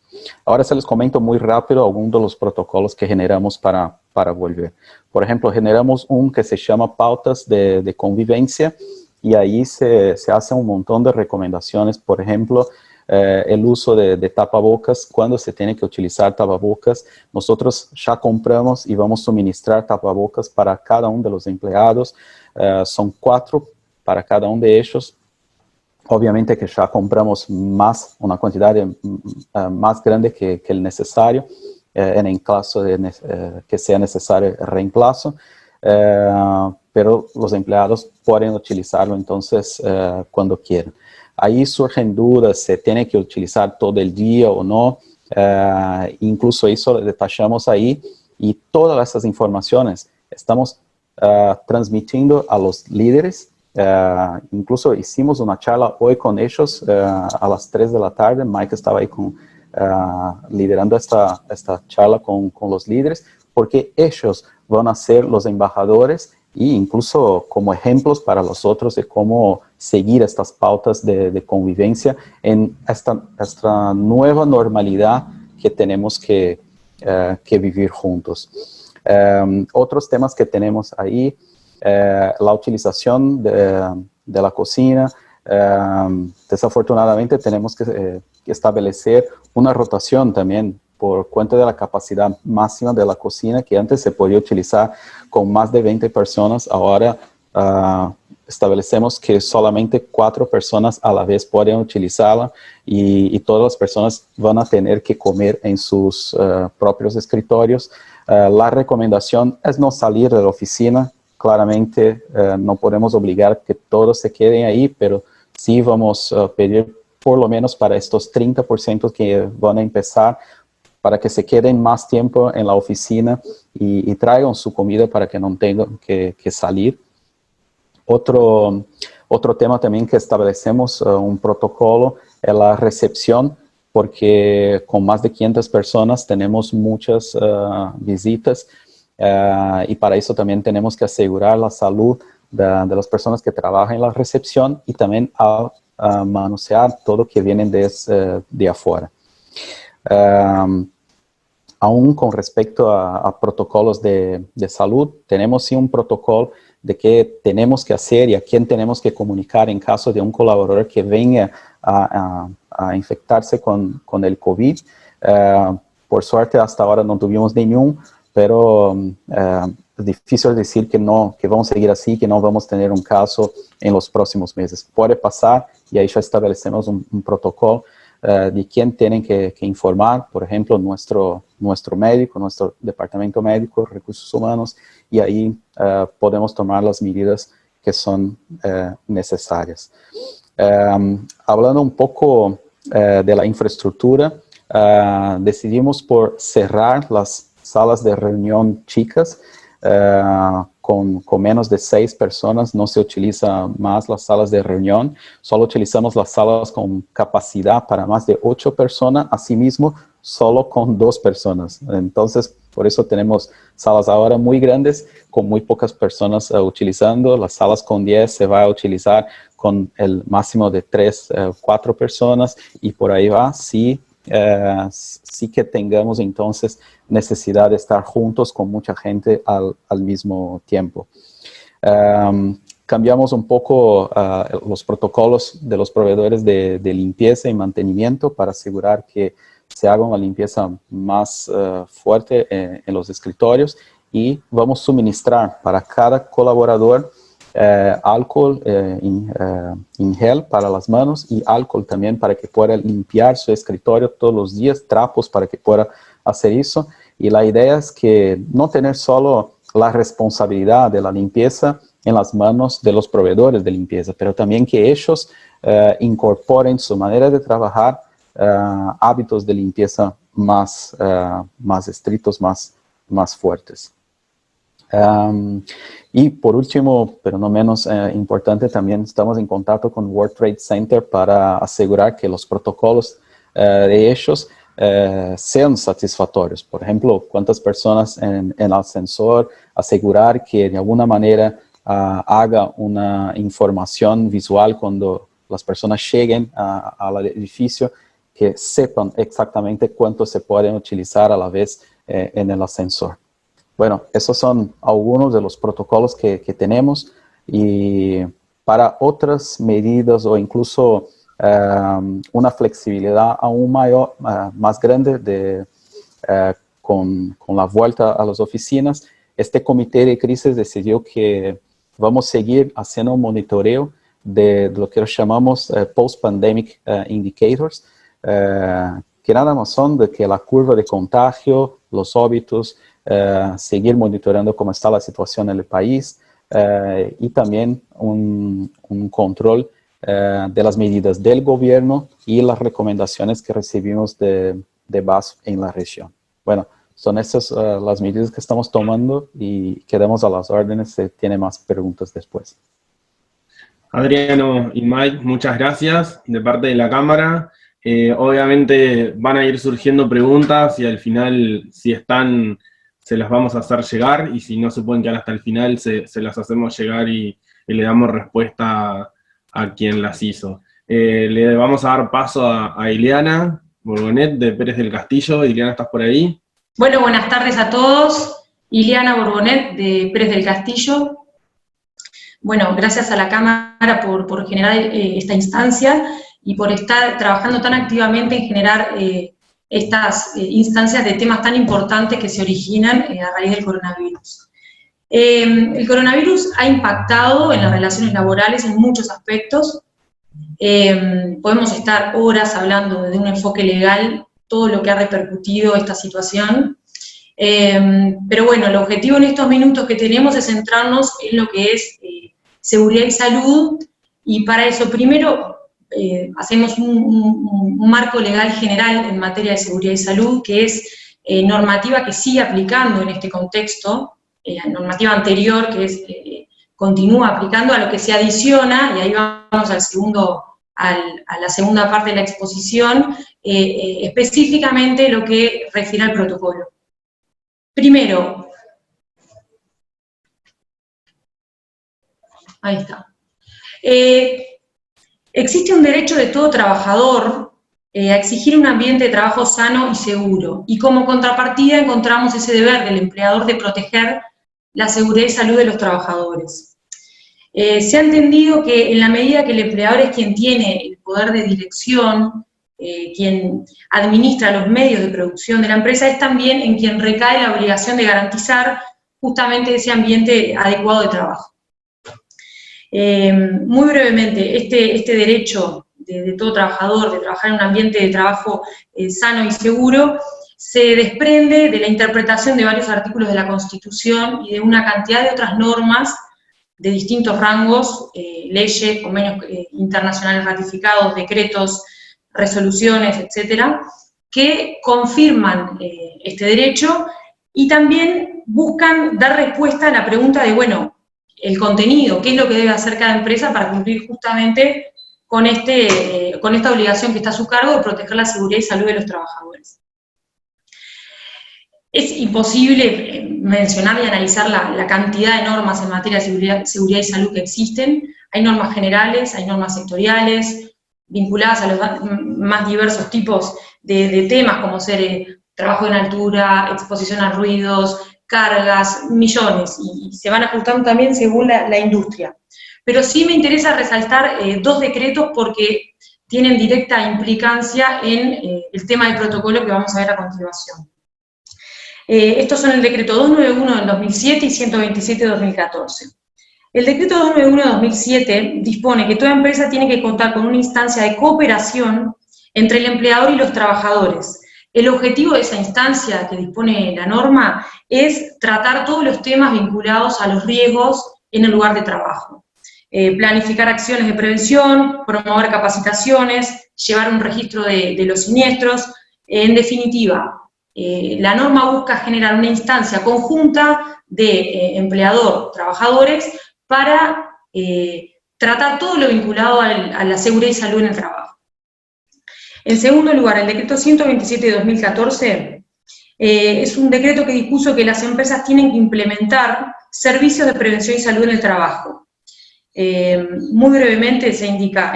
Ahora se les comento muy rápido algunos de los protocolos que generamos para volver. Por ejemplo, generamos un que se llama pautas de convivencia, y ahí se hace un montón de recomendaciones. Por ejemplo, el uso de tapabocas, cuando se tiene que utilizar tapabocas. Nosotros ya compramos y vamos a suministrar tapabocas para cada uno de los empleados. Son 4 para cada uno de ellos. Obviamente que ya compramos más, una cantidad más grande que el necesario, en el caso de que sea necesario el reemplazo. Pero los empleados pueden utilizarlo entonces cuando quieran. Ahí surgen dudas, se tiene que utilizar todo el día o no, incluso eso lo detallamos ahí, y todas esas informaciones estamos transmitiendo a los líderes. Incluso hicimos una charla hoy con ellos a las 3 de la tarde, Mike estaba ahí liderando esta charla con los líderes, porque ellos van a ser los embajadores e incluso como ejemplos para los otros de cómo seguir estas pautas de convivencia en esta nueva normalidad que tenemos que vivir juntos. Otros temas que tenemos ahí, la utilización de la cocina. Desafortunadamente tenemos que establecer una rotación también por cuenta de la capacidad máxima de la cocina, que antes se podía utilizar con más de 20 personas, ahora establecemos que solamente 4 personas a la vez pueden utilizarla, y todas las personas van a tener que comer en sus propios escritorios. La recomendación es no salir de la oficina. Claramente no podemos obligar que todos se queden ahí, pero sí vamos a pedir por lo menos para estos 30% que van a empezar, para que se queden más tiempo en la oficina y traigan su comida para que no tengan que salir. Otro tema también que establecemos un protocolo es la recepción, porque con más de 500 personas tenemos muchas visitas, y para eso también tenemos que asegurar la salud de las personas que trabajan en la recepción, y también a manosear todo que viene de afuera. Aún con respecto a protocolos de salud, tenemos sí un protocolo de qué tenemos que hacer y a quién tenemos que comunicar en caso de un colaborador que venga a infectarse con el COVID. Por suerte hasta ahora no tuvimos ningún, pero es difícil decir que vamos a seguir así, que no vamos a tener un caso en los próximos meses. Puede pasar, y ahí ya establecemos un protocolo de quién tienen que informar, por ejemplo, nuestro médico, nuestro departamento médico, recursos humanos, y ahí podemos tomar las medidas que son necesarias. Hablando un poco de la infraestructura, decidimos por cerrar las salas de reunión chicas. Con menos de 6 personas no se utilizan más las salas de reunión, solo utilizamos las salas con capacidad para más de 8 personas, asimismo solo con 2 personas. Entonces, por eso tenemos salas ahora muy grandes, con muy pocas personas utilizando. Las salas con 10 se va a utilizar con el máximo de 3, 4 personas, y por ahí va, sí que tengamos entonces necesidad de estar juntos con mucha gente al mismo tiempo. Cambiamos un poco los protocolos de los proveedores de limpieza y mantenimiento para asegurar que se haga una limpieza más fuerte en los escritorios, y vamos a suministrar para cada colaborador alcohol en gel para las manos, y alcohol también para que pueda limpiar su escritorio todos los días, trapos para que pueda hacer eso. Y la idea es que no tener solo la responsabilidad de la limpieza en las manos de los proveedores de limpieza, pero también que ellos incorporen su manera de trabajar hábitos de limpieza más estrictos, más fuertes. Y por último, pero no menos importante, también estamos en contacto con World Trade Center para asegurar que los protocolos de ellos sean satisfactorios. Por ejemplo, cuántas personas en el ascensor, asegurar que de alguna manera haga una información visual cuando las personas lleguen al edificio, que sepan exactamente cuánto se pueden utilizar a la vez en el ascensor. Bueno, esos son algunos de los protocolos que tenemos, y para otras medidas o incluso una flexibilidad aún mayor, más grande con la vuelta a las oficinas, este comité de crisis decidió que vamos a seguir haciendo un monitoreo de lo que llamamos post-pandemic indicators, que nada más son de que la curva de contagio, los óbitos, seguir monitoreando cómo está la situación en el país, y también un control de las medidas del gobierno y las recomendaciones que recibimos de base en la región. Bueno, son esas las medidas que estamos tomando, y quedamos a las órdenes si tiene más preguntas después. Adriano y Mike, muchas gracias de parte de la Cámara. Obviamente van a ir surgiendo preguntas, y al final, si están, se las vamos a hacer llegar, y si no se pueden quedar hasta el final, se las hacemos llegar y le damos respuesta a quien las hizo. Le vamos a dar paso a Ileana Borgonet de Pérez del Castillo. Ileana, ¿estás por ahí? Bueno, buenas tardes a todos. Ileana Borgonet de Pérez del Castillo. Bueno, gracias a la Cámara por generar esta instancia y por estar trabajando tan activamente en generar estas instancias de temas tan importantes que se originan a raíz del coronavirus. El coronavirus ha impactado en las relaciones laborales en muchos aspectos. Podemos estar horas hablando de un enfoque legal, todo lo que ha repercutido esta situación. Pero bueno, el objetivo en estos minutos que tenemos es centrarnos en lo que es seguridad y salud, y para eso primero hacemos un marco legal general en materia de seguridad y salud, que es normativa que sigue aplicando en este contexto, normativa anterior que continúa aplicando, a lo que se adiciona, y ahí vamos a la segunda parte de la exposición, específicamente lo que refiere al protocolo. Primero, ahí está. Existe un derecho de todo trabajador a exigir un ambiente de trabajo sano y seguro, y como contrapartida encontramos ese deber del empleador de proteger la seguridad y salud de los trabajadores. Se ha entendido que en la medida que el empleador es quien tiene el poder de dirección, quien administra los medios de producción de la empresa, es también en quien recae la obligación de garantizar justamente ese ambiente adecuado de trabajo. Muy brevemente, este derecho de todo trabajador, de trabajar en un ambiente de trabajo sano y seguro, se desprende de la interpretación de varios artículos de la Constitución y de una cantidad de otras normas de distintos rangos, leyes, convenios internacionales ratificados, decretos, resoluciones, etcétera, que confirman este derecho y también buscan dar respuesta a la pregunta de, bueno, el contenido, qué es lo que debe hacer cada empresa para cumplir justamente con esta obligación que está a su cargo de proteger la seguridad y salud de los trabajadores. Es imposible mencionar y analizar la cantidad de normas en materia de seguridad y salud que existen. Hay normas generales, hay normas sectoriales, vinculadas a los más diversos tipos de temas, como ser trabajo en altura, exposición a ruidos, cargas, millones, y se van ajustando también según la industria. Pero sí me interesa resaltar dos decretos porque tienen directa implicancia en el tema del protocolo que vamos a ver a continuación. Estos son el decreto 291 del 2007 y 127 de 2014. El decreto 291 de 2007 dispone que toda empresa tiene que contar con una instancia de cooperación entre el empleador y los trabajadores. El objetivo de esa instancia que dispone la norma es tratar todos los temas vinculados a los riesgos en el lugar de trabajo. Planificar acciones de prevención, promover capacitaciones, llevar un registro de los siniestros. En definitiva, la norma busca generar una instancia conjunta de empleador-trabajadores para tratar todo lo vinculado a la seguridad y salud en el trabajo. En segundo lugar, el decreto 127 de 2014 es un decreto que dispuso que las empresas tienen que implementar servicios de prevención y salud en el trabajo. Muy brevemente se indica,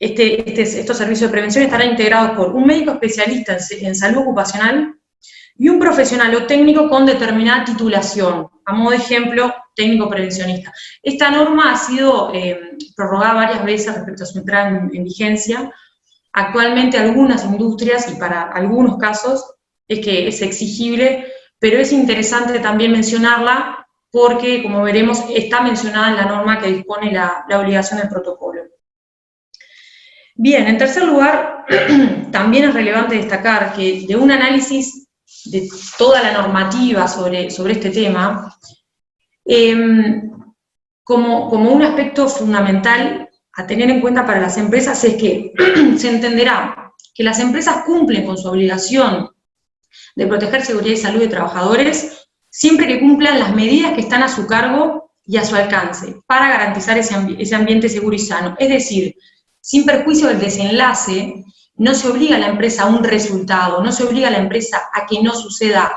estos servicios de prevención estarán integrados por un médico especialista en salud ocupacional y un profesional o técnico con determinada titulación, a modo de ejemplo, técnico prevencionista. Esta norma ha sido prorrogada varias veces respecto a su entrada en vigencia. Actualmente algunas industrias, y para algunos casos, es que es exigible, pero es interesante también mencionarla porque, como veremos, está mencionada en la norma que dispone la obligación del protocolo. Bien, en tercer lugar, también es relevante destacar que de un análisis de toda la normativa sobre este tema, como un aspecto fundamental a tener en cuenta para las empresas es que se entenderá que las empresas cumplen con su obligación de proteger seguridad y salud de trabajadores siempre que cumplan las medidas que están a su cargo y a su alcance para garantizar ese ambiente seguro y sano. Es decir, sin perjuicio del desenlace, no se obliga a la empresa a un resultado, no se obliga a la empresa a que no suceda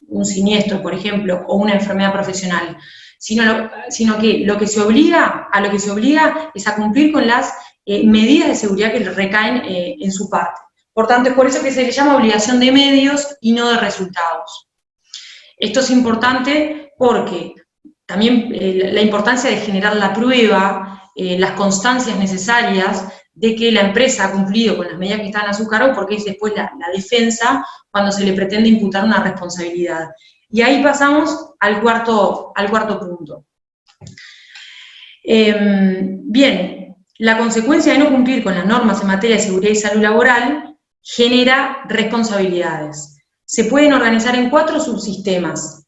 un siniestro, por ejemplo, o una enfermedad profesional, sino que a lo que se obliga es a cumplir con las medidas de seguridad que recaen en su parte. Por tanto, es por eso que se le llama obligación de medios y no de resultados. Esto es importante porque también la importancia de generar la prueba, las constancias necesarias de que la empresa ha cumplido con las medidas que están a su cargo, porque es después la defensa cuando se le pretende imputar una responsabilidad. Y ahí pasamos al cuarto punto. Bien, la consecuencia de no cumplir con las normas en materia de seguridad y salud laboral genera responsabilidades. Se pueden organizar en 4 subsistemas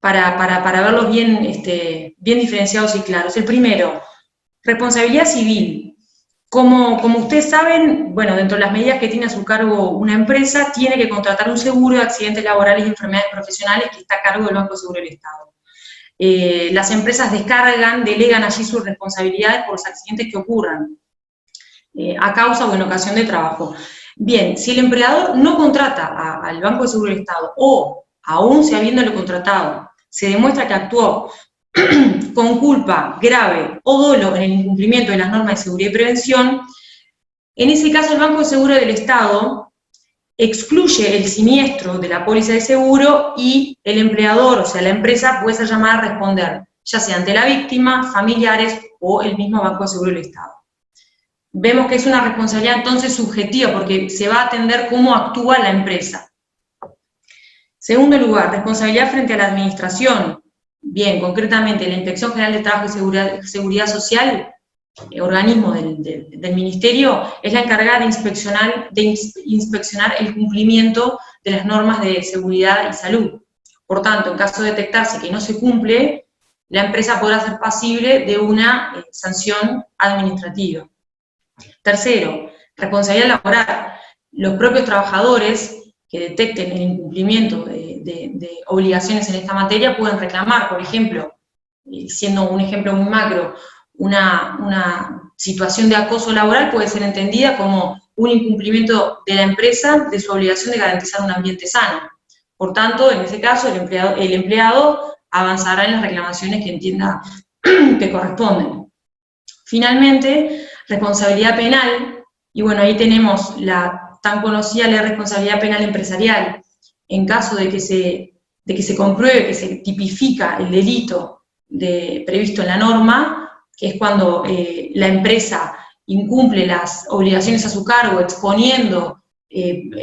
para verlos bien diferenciados y claros. El primero, responsabilidad civil. Como ustedes saben, bueno, dentro de las medidas que tiene a su cargo una empresa, tiene que contratar un seguro de accidentes laborales y enfermedades profesionales que está a cargo del Banco Seguro del Estado. Las empresas delegan allí sus responsabilidades por los accidentes que ocurran a causa o en ocasión de trabajo. Bien, si el empleador no contrata al Banco de Seguro del Estado, o aún si habiéndolo contratado, se demuestra que actuó con culpa grave o dolo en el incumplimiento de las normas de seguridad y prevención, en ese caso el Banco de Seguro del Estado excluye el siniestro de la póliza de seguro y el empleador, o sea, la empresa, puede ser llamada a responder, ya sea ante la víctima, familiares o el mismo Banco de Seguro del Estado. Vemos que es una responsabilidad entonces subjetiva, porque se va a atender cómo actúa la empresa. Segundo lugar, responsabilidad frente a la administración. Bien, concretamente la Inspección General de Trabajo y Seguridad Social organismo del Ministerio, es la encargada de inspeccionar el cumplimiento de las normas de seguridad y salud. Por tanto, en caso de detectarse que no se cumple, la empresa podrá ser pasible de una sanción administrativa. Tercero, responsabilidad laboral. Los propios trabajadores que detecten el incumplimiento de obligaciones en esta materia pueden reclamar, por ejemplo, siendo un ejemplo muy macro, una situación de acoso laboral puede ser entendida como un incumplimiento de la empresa de su obligación de garantizar un ambiente sano. Por tanto, en ese caso, el empleado avanzará en las reclamaciones que entienda que corresponden. Finalmente, responsabilidad penal, y bueno, ahí tenemos la tan conocida ley de responsabilidad penal empresarial. En caso de que se compruebe que se tipifica el delito previsto en la norma, que es cuando la empresa incumple las obligaciones a su cargo, exponiendo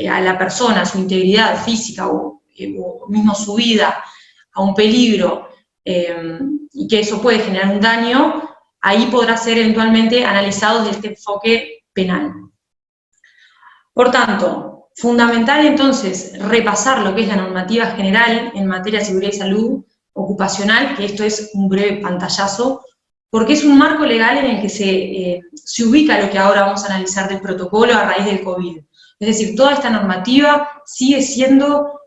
a la persona, su integridad física o mismo su vida a un peligro, y que eso puede generar un daño, ahí podrá ser eventualmente analizado desde este enfoque penal. Por tanto, fundamental entonces repasar lo que es la normativa general en materia de seguridad y salud ocupacional, que esto es un breve pantallazo, porque es un marco legal en el que se ubica lo que ahora vamos a analizar del protocolo a raíz del COVID. Es decir, toda esta normativa sigue siendo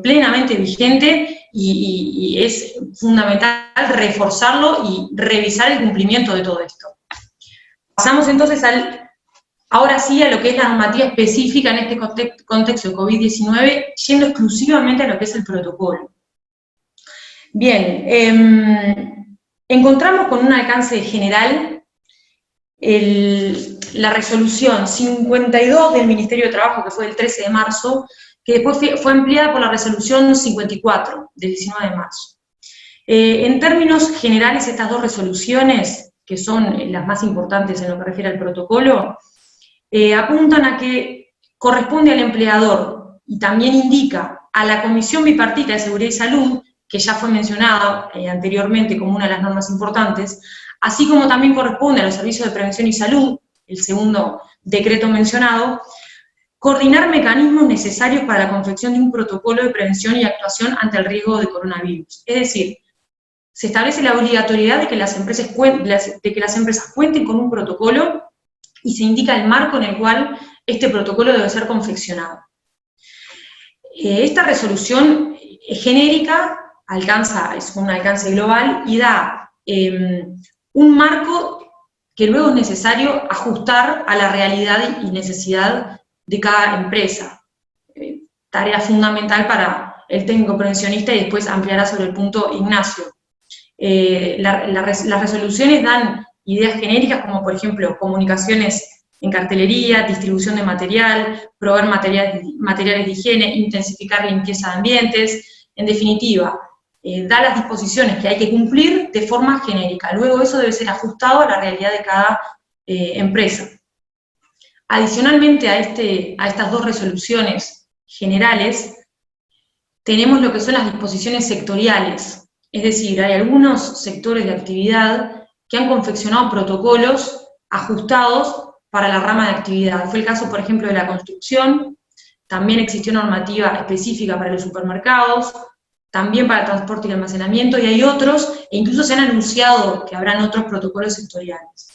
plenamente vigente y es fundamental reforzarlo y revisar el cumplimiento de todo esto. Pasamos entonces ahora sí a lo que es la normativa específica en este contexto de COVID-19, yendo exclusivamente a lo que es el protocolo. Bien, encontramos con un alcance general la resolución 52 del Ministerio de Trabajo, que fue el 13 de marzo, que después fue ampliada por la resolución 54 del 19 de marzo. En términos generales, estas dos resoluciones, que son las más importantes en lo que refiere al protocolo, apuntan a que corresponde al empleador y también indica a la Comisión Bipartita de Seguridad y Salud, que ya fue mencionada anteriormente como una de las normas importantes, así como también corresponde a los servicios de prevención y salud, el segundo decreto mencionado, coordinar mecanismos necesarios para la confección de un protocolo de prevención y actuación ante el riesgo de coronavirus. Es decir, se establece la obligatoriedad de que las empresas cuenten con un protocolo y se indica el marco en el cual este protocolo debe ser confeccionado. Esta resolución es genérica, es un alcance global y da un marco que luego es necesario ajustar a la realidad y necesidad de cada empresa. Tarea fundamental para el técnico prevencionista y después ampliará sobre el punto Ignacio. Las resoluciones dan ideas genéricas como, por ejemplo, comunicaciones en cartelería, distribución de material, proveer materiales de higiene, intensificar limpieza de ambientes, en definitiva, da las disposiciones que hay que cumplir de forma genérica. Luego eso debe ser ajustado a la realidad de cada empresa. Adicionalmente a estas dos resoluciones generales, tenemos lo que son las disposiciones sectoriales. Es decir, hay algunos sectores de actividad que han confeccionado protocolos ajustados para la rama de actividad. Fue el caso, por ejemplo, de la construcción, también existió normativa específica para los supermercados, también para el transporte y almacenamiento, y hay otros, e incluso se han anunciado que habrán otros protocolos sectoriales.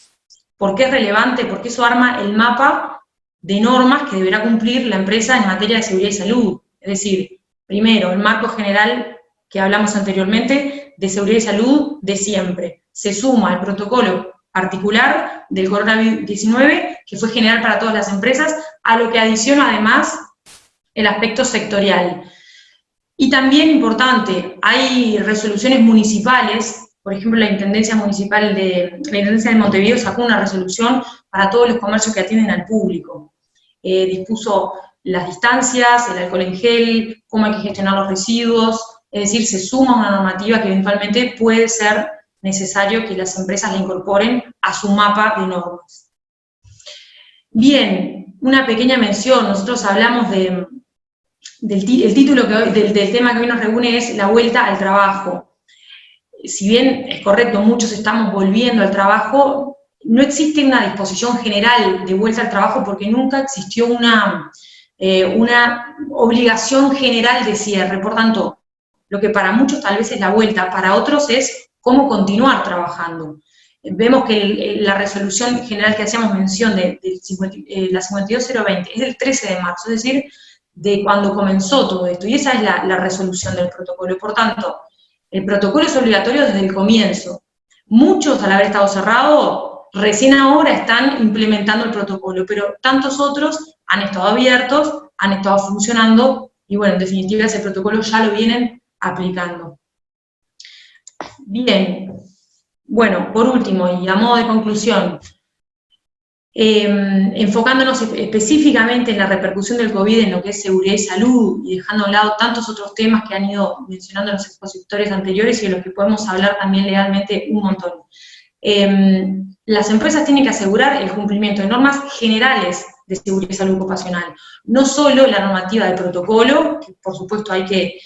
¿Por qué es relevante? Porque eso arma el mapa de normas que deberá cumplir la empresa en materia de seguridad y salud. Es decir, primero, el marco general que hablamos anteriormente de seguridad y salud de siempre. Se suma al protocolo particular del coronavirus-19, que fue general para todas las empresas, a lo que adiciona además el aspecto sectorial. Y también importante, hay resoluciones municipales, por ejemplo la Intendencia de Montevideo sacó una resolución para todos los comercios que atienden al público. Dispuso las distancias, el alcohol en gel, cómo hay que gestionar los residuos, es decir, se suma una normativa que eventualmente puede ser necesario que las empresas la incorporen a su mapa de normas. Bien, una pequeña mención, nosotros hablamos del título del tema que hoy nos reúne es la vuelta al trabajo. Si bien es correcto, muchos estamos volviendo al trabajo, no existe una disposición general de vuelta al trabajo porque nunca existió una obligación general de cierre. Por tanto, lo que para muchos tal vez es la vuelta, para otros es cómo continuar trabajando. Vemos que la resolución general que hacíamos mención de la 52020 es del 13 de marzo, es decir, de cuando comenzó todo esto, y esa es la resolución del protocolo. Por tanto, el protocolo es obligatorio desde el comienzo. Muchos, al haber estado cerrados, recién ahora están implementando el protocolo, pero tantos otros han estado abiertos, han estado funcionando, y bueno, en definitiva ese protocolo ya lo vienen aplicando. Bien, bueno, por último, y a modo de conclusión, enfocándonos específicamente en la repercusión del COVID en lo que es seguridad y salud, y dejando a un lado tantos otros temas que han ido mencionando los expositores anteriores y de los que podemos hablar también legalmente un montón. Las empresas tienen que asegurar el cumplimiento de normas generales de seguridad y salud ocupacional, no solo la normativa del protocolo, que por supuesto hay que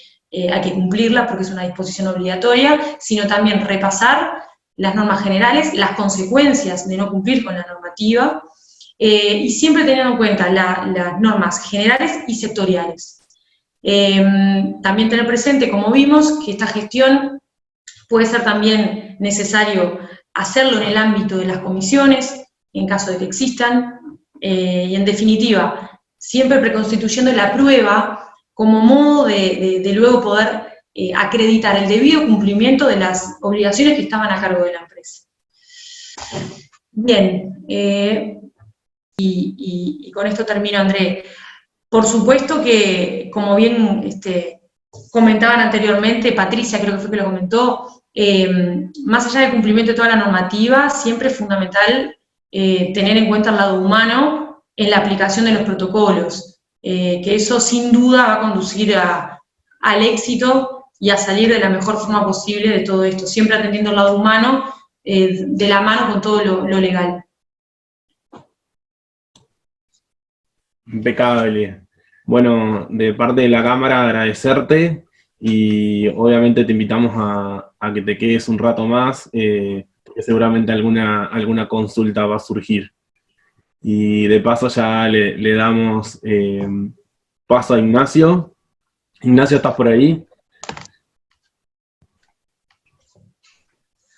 cumplirla porque es una disposición obligatoria, sino también repasar las normas generales, las consecuencias de no cumplir con la normativa, y siempre teniendo en cuenta las normas generales y sectoriales. También tener presente, como vimos, que esta gestión puede ser también necesario hacerlo en el ámbito de las comisiones, en caso de que existan, y en definitiva, siempre preconstituyendo la prueba como modo de luego poder acreditar el debido cumplimiento de las obligaciones que estaban a cargo de la empresa. Bien, y con esto termino, André. Por supuesto que, como bien comentaban anteriormente, Patricia creo que fue que lo comentó, más allá del cumplimiento de toda la normativa, siempre es fundamental tener en cuenta el lado humano en la aplicación de los protocolos, que eso sin duda va a conducir al éxito y a salir de la mejor forma posible de todo esto, siempre atendiendo al lado humano, de la mano con todo lo legal. Impecable. Bueno, de parte de la Cámara agradecerte y obviamente te invitamos a que te quedes un rato más, porque seguramente alguna consulta va a surgir. Y de paso ya le damos paso a Ignacio. Ignacio, ¿estás por ahí?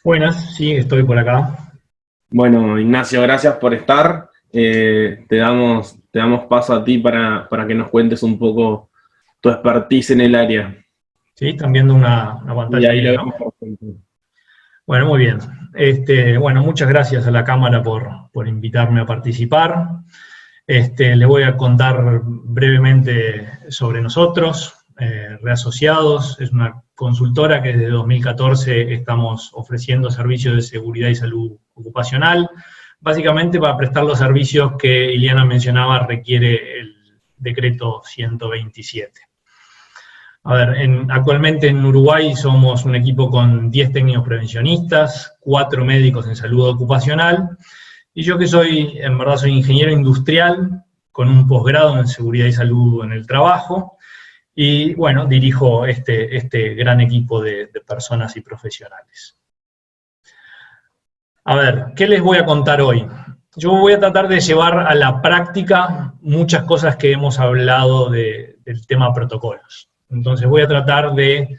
Buenas, sí, estoy por acá. Bueno, Ignacio, gracias por estar. Te damos paso a ti para que nos cuentes un poco tu expertise en el área. Sí, están viendo una pantalla. Y ahí ahí, lo ¿no? vemos. Bueno, muy bien. Bueno, muchas gracias a la Cámara por invitarme a participar. Les voy a contar brevemente sobre nosotros. Reasociados es una consultora que desde 2014 estamos ofreciendo servicios de seguridad y salud ocupacional, básicamente para prestar los servicios que Iliana mencionaba requiere el decreto 127. A ver, actualmente en Uruguay somos un equipo con 10 técnicos prevencionistas, 4 médicos en salud ocupacional, y yo que en verdad soy ingeniero industrial, con un posgrado en seguridad y salud en el trabajo, y bueno, dirijo este gran equipo de personas y profesionales. A ver, ¿qué les voy a contar hoy? Yo voy a tratar de llevar a la práctica muchas cosas que hemos hablado del tema protocolos. Entonces voy a tratar de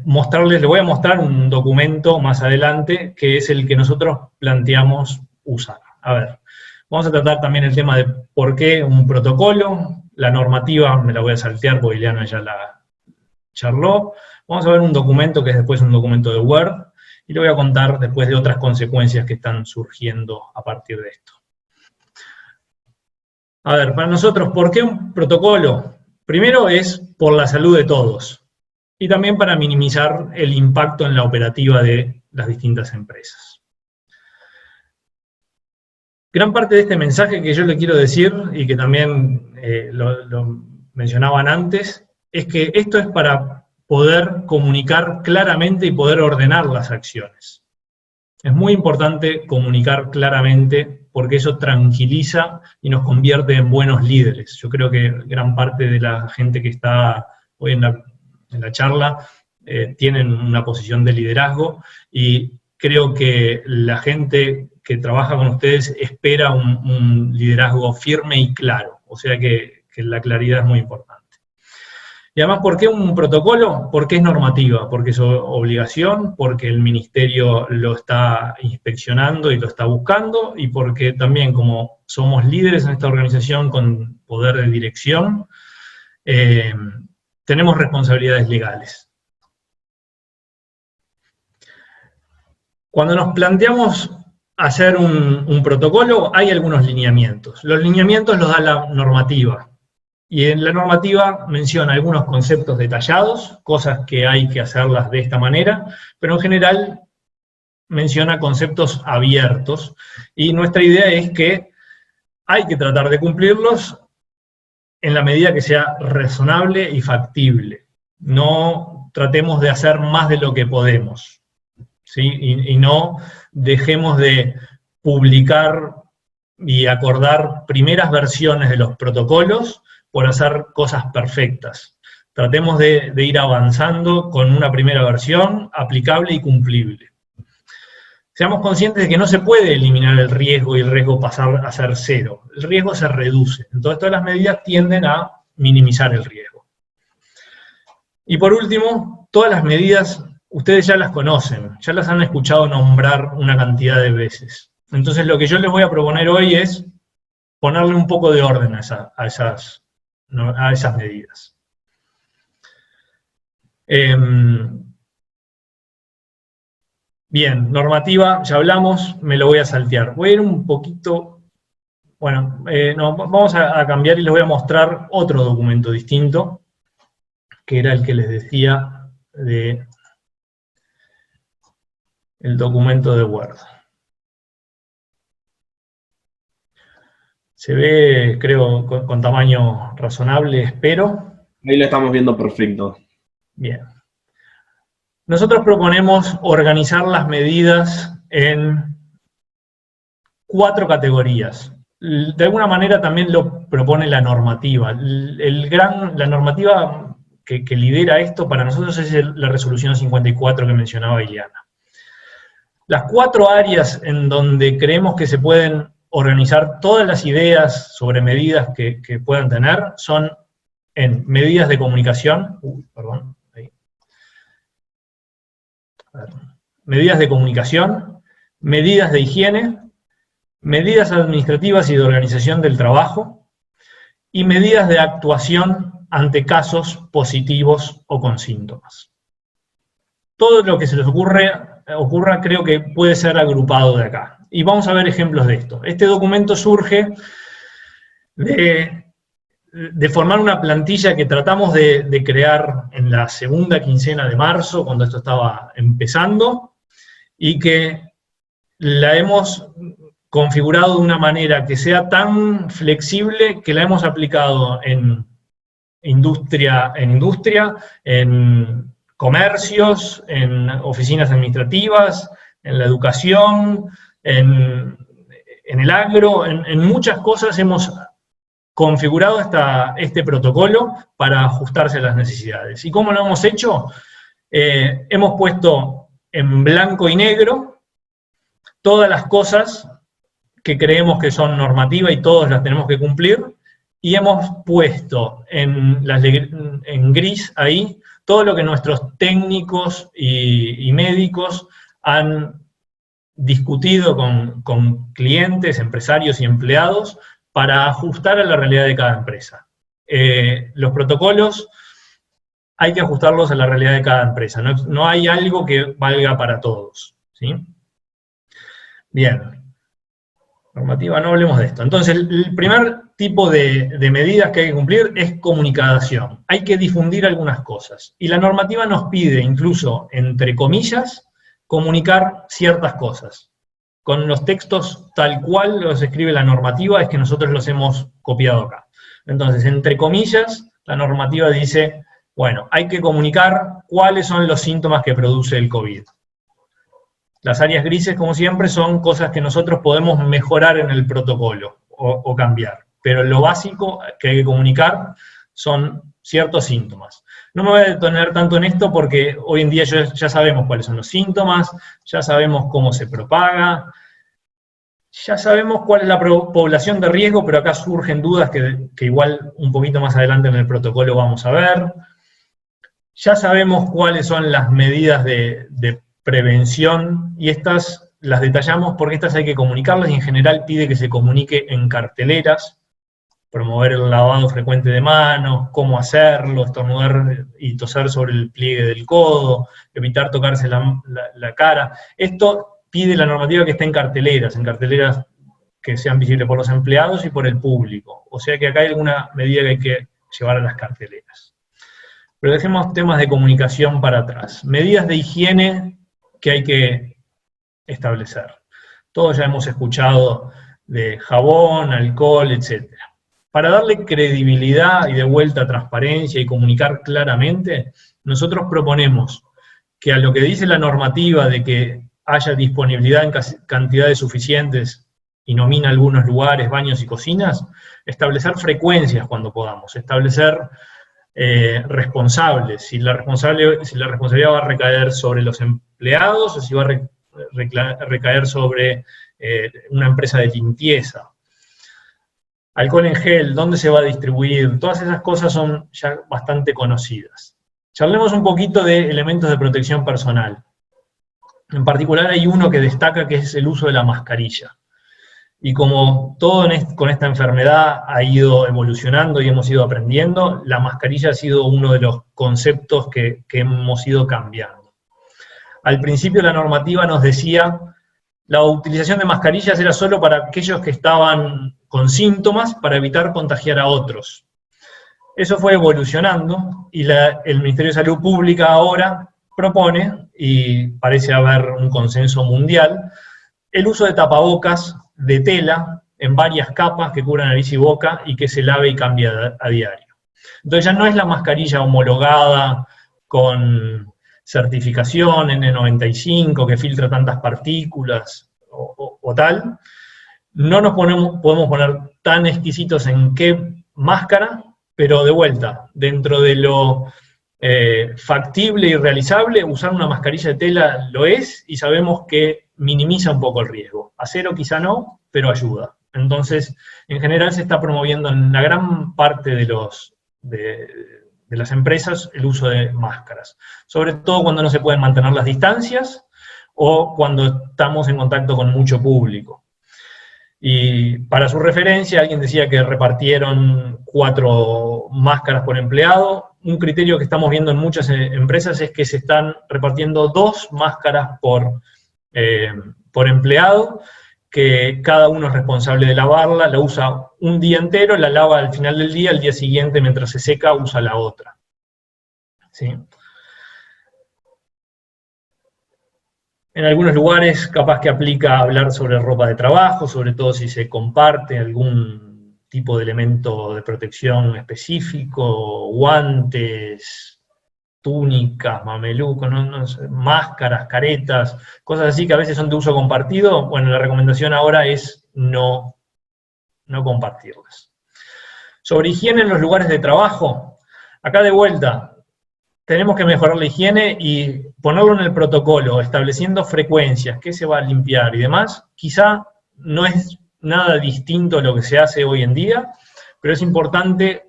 mostrarles, les voy a mostrar un documento más adelante que es el que nosotros planteamos usar. A ver, vamos a tratar también el tema de por qué un protocolo, la normativa me la voy a saltear porque Ileana ya la charló. Vamos a ver un documento que es después un documento de Word, y le voy a contar después de otras consecuencias que están surgiendo a partir de esto. A ver, para nosotros, ¿por qué un protocolo? Primero es por la salud de todos, y también para minimizar el impacto en la operativa de las distintas empresas. Gran parte de este mensaje que yo le quiero decir, y que también lo mencionaban antes, es que esto es para poder comunicar claramente y poder ordenar las acciones. Es muy importante comunicar claramente porque eso tranquiliza y nos convierte en buenos líderes. Yo creo que gran parte de la gente que está hoy en la charla tienen una posición de liderazgo y creo que la gente que trabaja con ustedes espera un liderazgo firme y claro, o sea que la claridad es muy importante. Y además, ¿por qué un protocolo? Porque es normativa, porque es obligación, porque el ministerio lo está inspeccionando y lo está buscando, y porque también como somos líderes en esta organización con poder de dirección, tenemos responsabilidades legales. Cuando nos planteamos hacer un protocolo, hay algunos lineamientos. Los lineamientos los da la normativa. Y en la normativa menciona algunos conceptos detallados, cosas que hay que hacerlas de esta manera, pero en general menciona conceptos abiertos. Y nuestra idea es que hay que tratar de cumplirlos en la medida que sea razonable y factible. No tratemos de hacer más de lo que podemos, ¿sí? Y no dejemos de publicar y acordar primeras versiones de los protocolos por hacer cosas perfectas. Tratemos de ir avanzando con una primera versión aplicable y cumplible. Seamos conscientes de que no se puede eliminar el riesgo y el riesgo pasar a ser cero. El riesgo se reduce. Entonces todas las medidas tienden a minimizar el riesgo. Y por último, todas las medidas ustedes ya las conocen, ya las han escuchado nombrar una cantidad de veces. Entonces lo que yo les voy a proponer hoy es ponerle un poco de orden a esas medidas. Bien, normativa, ya hablamos, me lo voy a saltear. Voy a ir un poquito, bueno, no, vamos a cambiar y les voy a mostrar otro documento distinto, que era el que les decía de el documento de Word. Se ve, creo, con tamaño razonable, espero. Ahí lo estamos viendo perfecto. Bien. Nosotros proponemos organizar las medidas en 4 categorías. De alguna manera también lo propone la normativa. La normativa que lidera esto para nosotros es la resolución 54 que mencionaba Ileana. Las 4 áreas en donde creemos que se pueden organizar todas las ideas sobre medidas que puedan tener son en medidas de comunicación, medidas de comunicación, medidas de higiene, medidas administrativas y de organización del trabajo, y medidas de actuación ante casos positivos o con síntomas. Todo lo que se les ocurra creo que puede ser agrupado de acá. Y vamos a ver ejemplos de esto. Este documento surge de formar una plantilla que tratamos de crear en la segunda quincena de marzo, cuando esto estaba empezando, y que la hemos configurado de una manera que sea tan flexible que la hemos aplicado en industria, en comercios, en oficinas administrativas, en la educación, en el agro, en muchas cosas hemos configurado este protocolo para ajustarse a las necesidades. ¿Y cómo lo hemos hecho? Hemos puesto en blanco y negro todas las cosas que creemos que son normativas y todas las tenemos que cumplir, y hemos puesto en gris ahí todo lo que nuestros técnicos y médicos han discutido con clientes, empresarios y empleados para ajustar a la realidad de cada empresa. Los protocolos hay que ajustarlos a la realidad de cada empresa, no hay algo que valga para todos, ¿sí? Bien. Normativa, no hablemos de esto. Entonces, el primer tipo de medidas que hay que cumplir es comunicación. Hay que difundir algunas cosas. Y la normativa nos pide, incluso, entre comillas, comunicar ciertas cosas. Con los textos tal cual los escribe la normativa, es que nosotros los hemos copiado acá. Entonces, entre comillas, la normativa dice, bueno, hay que comunicar cuáles son los síntomas que produce el COVID. Las áreas grises, como siempre, son cosas que nosotros podemos mejorar en el protocolo o cambiar. Pero lo básico que hay que comunicar son ciertos síntomas. No me voy a detener tanto en esto porque hoy en día ya sabemos cuáles son los síntomas, ya sabemos cómo se propaga, ya sabemos cuál es la población de riesgo, pero acá surgen dudas que igual un poquito más adelante en el protocolo vamos a ver. Ya sabemos cuáles son las medidas de prevención, y estas las detallamos porque estas hay que comunicarlas, y en general pide que se comunique en carteleras, promover el lavado frecuente de manos, cómo hacerlo, estornudar y toser sobre el pliegue del codo, evitar tocarse la cara. Esto pide la normativa que esté en carteleras que sean visibles por los empleados y por el público. O sea que acá hay alguna medida que hay que llevar a las carteleras. Pero dejemos temas de comunicación para atrás. Medidas de higiene que hay que establecer. Todos ya hemos escuchado de jabón, alcohol, etc. Para darle credibilidad y de vuelta transparencia y comunicar claramente, nosotros proponemos que a lo que dice la normativa de que haya disponibilidad en cantidades suficientes y nomina algunos lugares, baños y cocinas, establecer frecuencias cuando podamos, establecer responsables, si la responsabilidad va a recaer sobre los empleados o si va a recaer sobre una empresa de limpieza. Alcohol en gel, ¿dónde se va a distribuir? Todas esas cosas son ya bastante conocidas. Charlemos un poquito de elementos de protección personal. En particular hay uno que destaca, que es el uso de la mascarilla. Y como todo con esta enfermedad ha ido evolucionando y hemos ido aprendiendo, la mascarilla ha sido uno de los conceptos que hemos ido cambiando. Al principio la normativa nos decía la utilización de mascarillas era solo para aquellos que estaban con síntomas para evitar contagiar a otros. Eso fue evolucionando y el Ministerio de Salud Pública ahora propone, y parece haber un consenso mundial, el uso de tapabocas de tela en varias capas que cubran nariz y boca y que se lave y cambie a diario. Entonces ya no es la mascarilla homologada con certificación N95 que filtra tantas partículas o tal. No nos podemos poner tan exquisitos en qué máscara, pero de vuelta, dentro de lo factible y realizable, usar una mascarilla de tela lo es, y sabemos que minimiza un poco el riesgo. Acero quizá no, pero ayuda. Entonces, en general se está promoviendo en la gran parte de las empresas el uso de máscaras. Sobre todo cuando no se pueden mantener las distancias o cuando estamos en contacto con mucho público. Y para su referencia, alguien decía que repartieron 4 máscaras por empleado. Un criterio que estamos viendo en muchas empresas es que se están repartiendo 2 máscaras por empleado, que cada uno es responsable de lavarla, la usa un día entero, la lava al final del día, al día siguiente, mientras se seca, usa la otra. ¿Sí? En algunos lugares capaz que aplica hablar sobre ropa de trabajo, sobre todo si se comparte algún tipo de elemento de protección específico, guantes, túnicas, mamelucos, no sé, máscaras, caretas, cosas así que a veces son de uso compartido. Bueno, la recomendación ahora es no compartirlas. Sobre higiene en los lugares de trabajo, acá de vuelta, tenemos que mejorar la higiene y ponerlo en el protocolo, estableciendo frecuencias, qué se va a limpiar y demás. Quizá no es nada distinto a lo que se hace hoy en día, pero es importante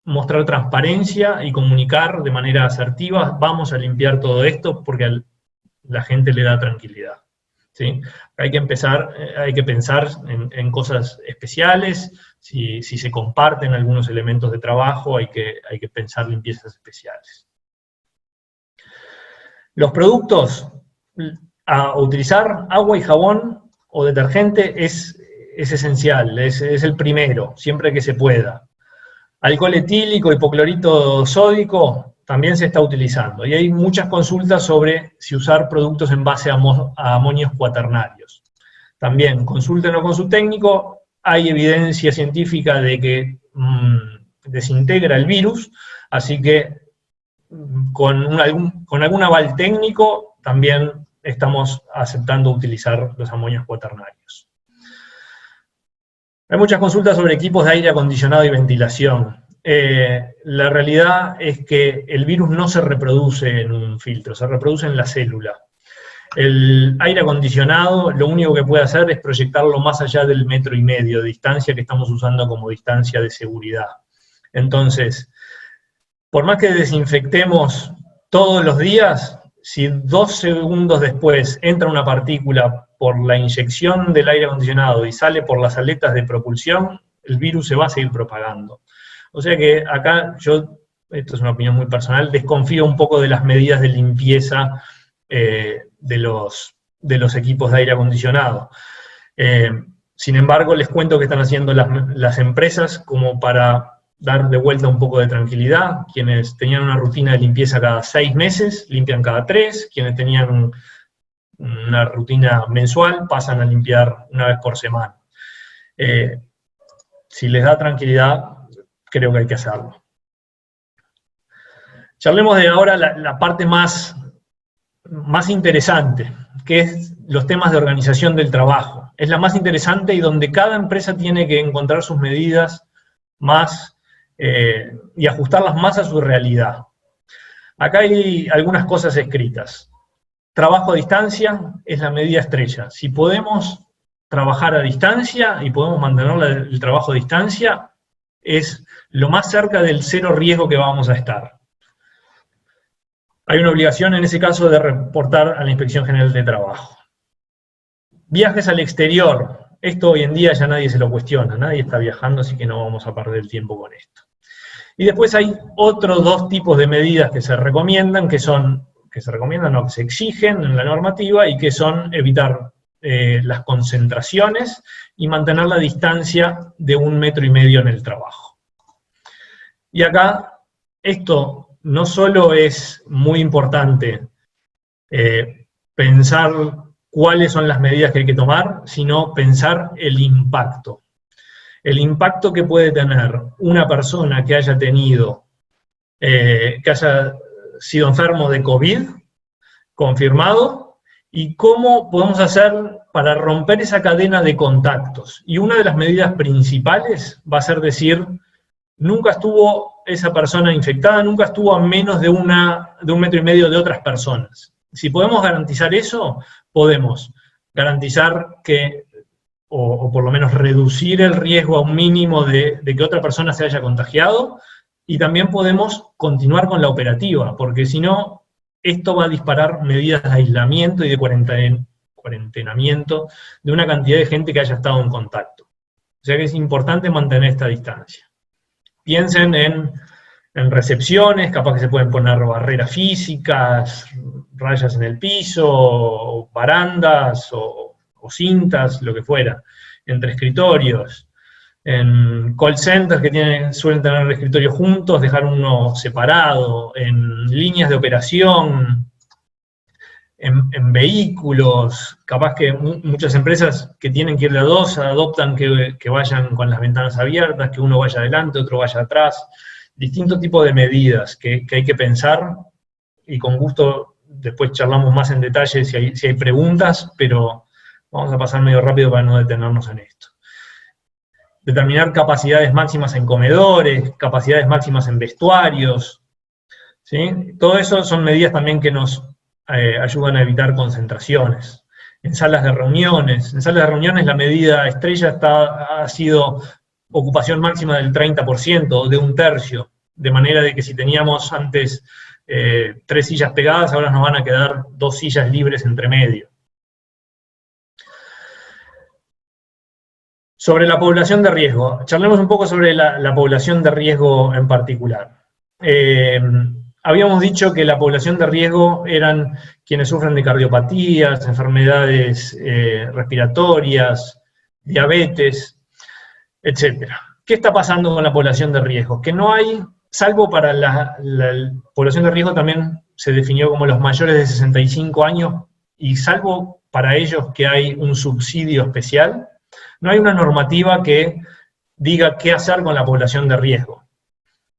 mostrar transparencia y comunicar de manera asertiva, vamos a limpiar todo esto porque a la gente le da tranquilidad. ¿Sí? Hay que pensar en cosas especiales, si se comparten algunos elementos de trabajo, hay que pensar limpiezas especiales. Los productos a utilizar, agua y jabón o detergente es esencial, es el primero, siempre que se pueda. Alcohol etílico, hipoclorito sódico, también se está utilizando. Y hay muchas consultas sobre si usar productos en base a amonios cuaternarios. También, consúltenlo con su técnico, hay evidencia científica de que desintegra el virus, así que con algún aval técnico también estamos aceptando utilizar los amonios cuaternarios. Hay muchas consultas sobre equipos de aire acondicionado y ventilación. la realidad es que el virus no se reproduce en un filtro, se reproduce en la célula. El aire acondicionado lo único que puede hacer es proyectarlo más allá del 1,5 metros de distancia que estamos usando como distancia de seguridad. Entonces, por más que desinfectemos todos los días, si 2 segundos después entra una partícula por la inyección del aire acondicionado y sale por las aletas de propulsión, el virus se va a seguir propagando. O sea que acá yo, esto es una opinión muy personal, desconfío un poco de las medidas de limpieza de los equipos de aire acondicionado. Sin embargo, les cuento que están haciendo las empresas como para dar de vuelta un poco de tranquilidad. Quienes tenían una rutina de limpieza cada 6 meses, limpian cada 3. Quienes tenían una rutina mensual, pasan a limpiar una vez por semana. Si les da tranquilidad, creo que hay que hacerlo. Charlemos de ahora la parte más interesante, que es los temas de organización del trabajo. Es la más interesante y donde cada empresa tiene que encontrar sus medidas más y ajustarlas más a su realidad. Acá hay algunas cosas escritas. Trabajo a distancia es la medida estrella. Si podemos trabajar a distancia y podemos mantener el trabajo a distancia, es lo más cerca del 0 riesgo que vamos a estar. Hay una obligación en ese caso de reportar a la Inspección General de Trabajo. Viajes al exterior. Esto hoy en día ya nadie se lo cuestiona, nadie está viajando, así que no vamos a perder el tiempo con esto. Y después hay otros 2 tipos de medidas que se recomiendan, que se exigen en la normativa, y que son evitar las concentraciones y mantener la distancia de 1,5 metros en el trabajo. Y acá, esto no solo es muy importante pensar cuáles son las medidas que hay que tomar, sino pensar el impacto. El impacto que puede tener una persona que haya tenido, que haya sido enfermo de COVID, confirmado, y cómo podemos hacer para romper esa cadena de contactos. Y una de las medidas principales va a ser decir, nunca estuvo esa persona infectada, nunca estuvo a menos de 1,5 metros de otras personas. Si podemos garantizar eso, podemos garantizar que, o por lo menos reducir el riesgo a un mínimo de que otra persona se haya contagiado, y también podemos continuar con la operativa, porque si no, esto va a disparar medidas de aislamiento y de cuarentenamiento de una cantidad de gente que haya estado en contacto. O sea que es importante mantener esta distancia. Piensen en recepciones, capaz que se pueden poner barreras físicas, rayas en el piso, o barandas, o cintas, lo que fuera, entre escritorios. En call centers que suelen tener el escritorio juntos, dejar uno separado, en líneas de operación, en vehículos, capaz que muchas empresas que tienen que ir de a 2 adoptan que vayan con las ventanas abiertas, que uno vaya adelante, otro vaya atrás, distintos tipos de medidas que hay que pensar, y con gusto después charlamos más en detalle si hay preguntas, pero vamos a pasar medio rápido para no detenernos en esto. Determinar capacidades máximas en comedores, capacidades máximas en vestuarios, ¿sí? Todo eso son medidas también que nos ayudan a evitar concentraciones. En salas de reuniones la medida estrella ha sido ocupación máxima del 30% o de 1/3, de manera de que si teníamos antes 3 sillas pegadas, ahora nos van a quedar 2 sillas libres entre medio. Sobre la población de riesgo, charlemos un poco sobre la población de riesgo en particular. Habíamos dicho que la población de riesgo eran quienes sufren de cardiopatías, enfermedades respiratorias, diabetes, etc. ¿Qué está pasando con la población de riesgo? Que no hay, salvo para la población de riesgo también se definió como los mayores de 65 años, y salvo para ellos que hay un subsidio especial, no hay una normativa que diga qué hacer con la población de riesgo.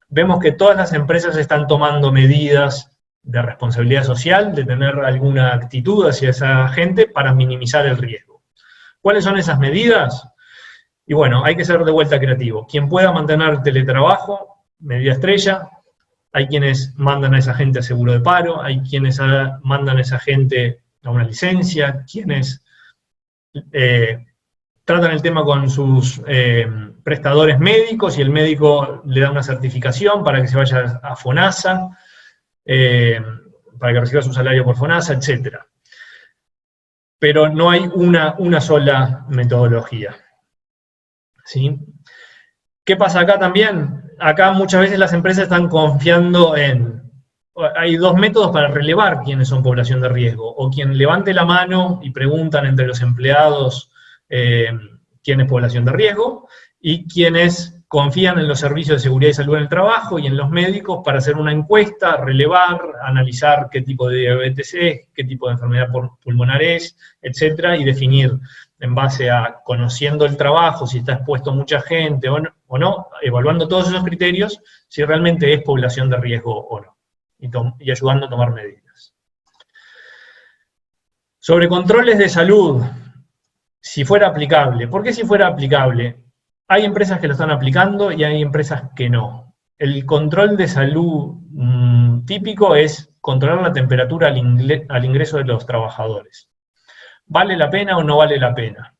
Vemos que todas las empresas están tomando medidas de responsabilidad social, de tener alguna actitud hacia esa gente para minimizar el riesgo. ¿Cuáles son esas medidas? Y bueno, hay que ser de vuelta creativo. Quien pueda mantener teletrabajo, medida estrella, hay quienes mandan a esa gente a seguro de paro, hay quienes mandan a esa gente a una licencia, quienes tratan el tema con sus prestadores médicos y el médico le da una certificación para que se vaya a FONASA, para que reciba su salario por FONASA, etc. Pero no hay una sola metodología. ¿Sí? ¿Qué pasa acá también? Acá muchas veces las empresas están confiando en... Hay dos métodos para relevar quiénes son población de riesgo. O quien levante la mano y preguntan entre los empleados quién es población de riesgo, y quienes confían en los servicios de seguridad y salud en el trabajo y en los médicos para hacer una encuesta, relevar, analizar qué tipo de diabetes es, qué tipo de enfermedad pulmonar es, etcétera, y definir en base a conociendo el trabajo, si está expuesto mucha gente o no, evaluando todos esos criterios, si realmente es población de riesgo o no, y ayudando a tomar medidas. Sobre controles de salud, si fuera aplicable. ¿Por qué si fuera aplicable? Hay empresas que lo están aplicando y hay empresas que no. El control de salud típico es controlar la temperatura al ingreso de los trabajadores. ¿Vale la pena o no vale la pena?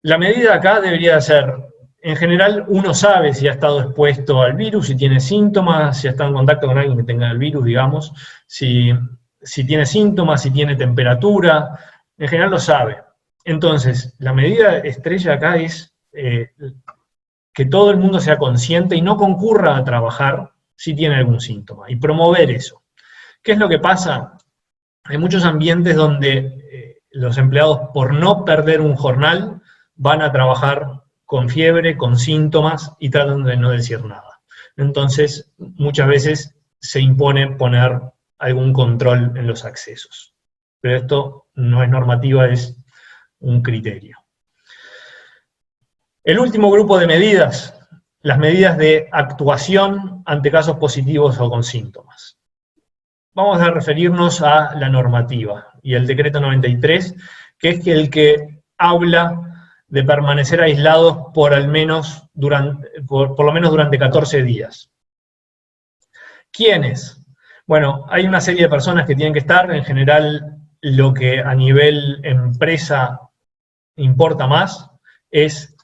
La medida acá debería ser, en general, uno sabe si ha estado expuesto al virus, si tiene síntomas, si ha estado en contacto con alguien que tenga el virus, digamos, si tiene síntomas, si tiene temperatura, en general lo sabe. Entonces, la medida estrella acá es que todo el mundo sea consciente y no concurra a trabajar si tiene algún síntoma, y promover eso. ¿Qué es lo que pasa? Hay muchos ambientes donde los empleados, por no perder un jornal, van a trabajar con fiebre, con síntomas, y tratan de no decir nada. Entonces, muchas veces se impone poner algún control en los accesos. Pero esto no es normativa, es un criterio. El último grupo de medidas, las medidas de actuación ante casos positivos o con síntomas. Vamos a referirnos a la normativa y el decreto 93, que es el que habla de permanecer aislados por lo menos durante 14 días. ¿Quiénes? Bueno, hay una serie de personas que tienen que estar, en general lo que a nivel empresa importa más es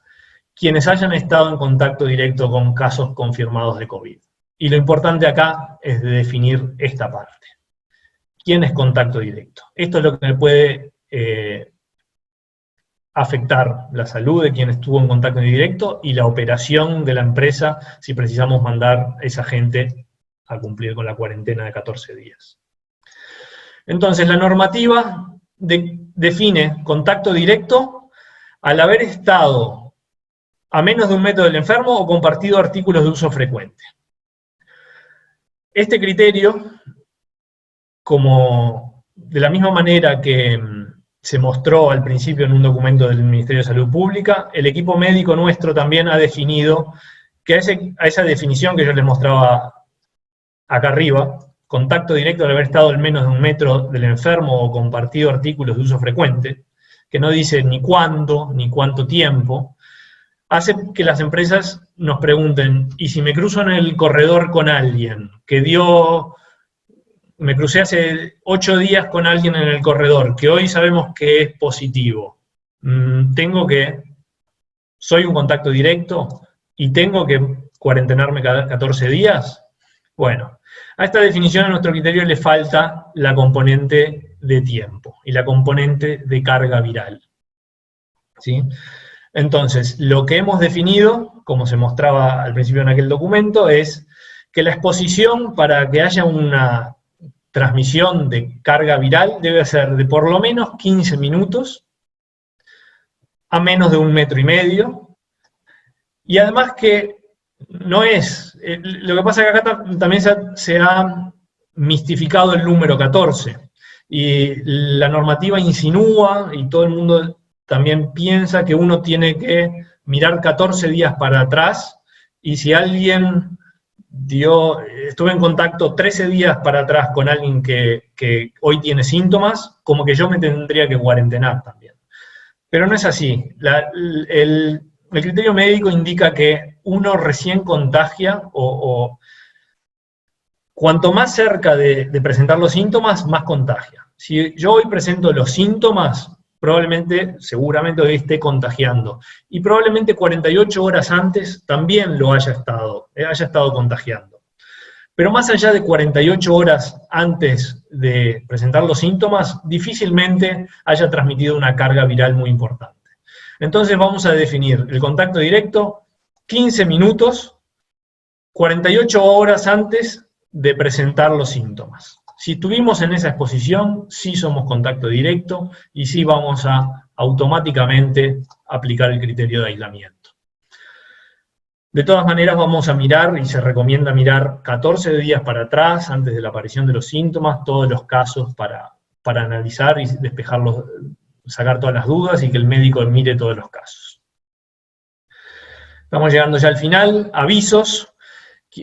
quienes hayan estado en contacto directo con casos confirmados de COVID. Y lo importante acá es de definir esta parte. ¿Quién es contacto directo? Esto es lo que puede afectar la salud de quien estuvo en contacto directo y la operación de la empresa si precisamos mandar a esa gente a cumplir con la cuarentena de 14 días. Entonces, la normativa define contacto directo al haber estado a menos de 1 metro del enfermo o compartido artículos de uso frecuente. Este criterio, como de la misma manera que se mostró al principio en un documento del Ministerio de Salud Pública, el equipo médico nuestro también ha definido que a esa definición que yo les mostraba acá arriba, contacto directo al haber estado al menos de 1 metro del enfermo o compartido artículos de uso frecuente, que no dice ni cuándo, ni cuánto tiempo, hace que las empresas nos pregunten, ¿y si me cruzo en el corredor con alguien me crucé hace 8 días con alguien en el corredor, que hoy sabemos que es positivo, soy un contacto directo y tengo que cuarentenarme cada 14 días? Bueno, a esta definición a nuestro criterio le falta la componente de tiempo y la componente de carga viral. ¿Sí? Entonces, lo que hemos definido, como se mostraba al principio en aquel documento, es que la exposición para que haya una transmisión de carga viral debe ser de por lo menos 15 minutos a menos de 1,5 metros, y además que no es, lo que pasa es que acá también se ha mistificado el número 14, y la normativa insinúa, y todo el mundo también piensa que uno tiene que mirar 14 días para atrás, y si alguien estuve en contacto 13 días para atrás con alguien que hoy tiene síntomas, como que yo me tendría que cuarentenar también. Pero no es así. El criterio médico indica que uno recién contagia o cuanto más cerca de presentar los síntomas, más contagia. Si yo hoy presento los síntomas, probablemente, seguramente hoy esté contagiando. Y probablemente 48 horas antes también lo haya estado contagiando. Pero más allá de 48 horas antes de presentar los síntomas, difícilmente haya transmitido una carga viral muy importante. Entonces vamos a definir el contacto directo 15 minutos, 48 horas antes de presentar los síntomas. Si estuvimos en esa exposición, sí somos contacto directo y sí vamos a automáticamente aplicar el criterio de aislamiento. De todas maneras vamos a mirar, y se recomienda mirar 14 días para atrás, antes de la aparición de los síntomas, todos los casos para analizar y despejarlos, sacar todas las dudas y que el médico mire todos los casos. Estamos llegando ya al final. Avisos.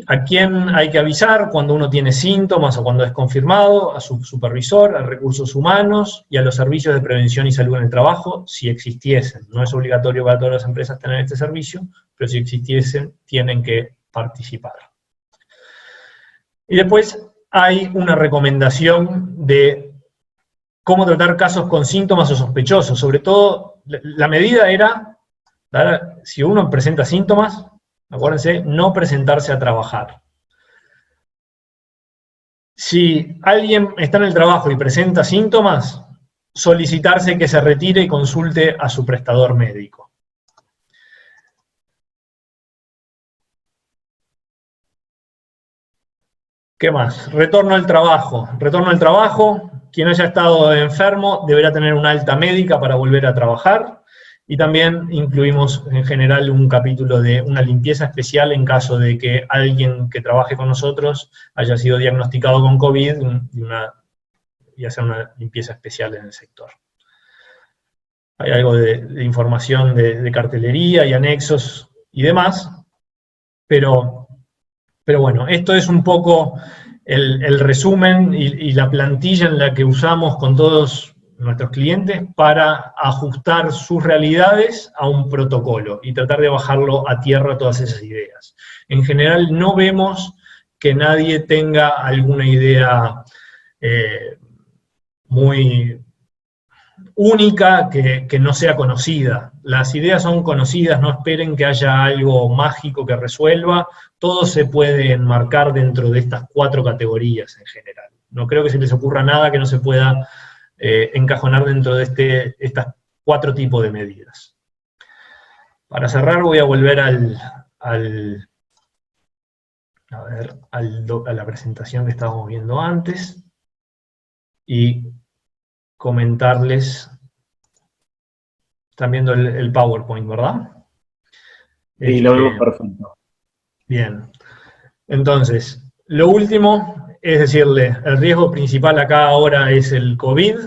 ¿A quién hay que avisar cuando uno tiene síntomas o cuando es confirmado? A su supervisor, a recursos humanos y a los servicios de prevención y salud en el trabajo, si existiesen. No es obligatorio para todas las empresas tener este servicio, pero si existiesen, tienen que participar. Y después hay una recomendación de cómo tratar casos con síntomas o sospechosos. Sobre todo, la medida era, si uno presenta síntomas, acuérdense, no presentarse a trabajar. Si alguien está en el trabajo y presenta síntomas, solicitarse que se retire y consulte a su prestador médico. ¿Qué más? Retorno al trabajo. Retorno al trabajo, quien haya estado enfermo deberá tener una alta médica para volver a trabajar. Y también incluimos en general un capítulo de una limpieza especial en caso de que alguien que trabaje con nosotros haya sido diagnosticado con COVID y hacer una limpieza especial en el sector. Hay algo de información de cartelería y anexos y demás, pero bueno, esto es un poco el resumen y la plantilla en la que usamos con todos nuestros clientes para ajustar sus realidades a un protocolo y tratar de bajarlo a tierra todas esas ideas. En general no vemos que nadie tenga alguna idea muy única que no sea conocida. Las ideas son conocidas, no esperen que haya algo mágico que resuelva, todo se puede enmarcar dentro de estas 4 categorías en general. No creo que se les ocurra nada que no se pueda encajonar dentro de estos 4 tipos de medidas. Para cerrar voy a volver a la presentación que estábamos viendo antes y comentarles, están viendo el PowerPoint, ¿verdad? Sí, lo vemos perfecto. Bien, entonces, lo último es decirle, el riesgo principal acá ahora es el COVID,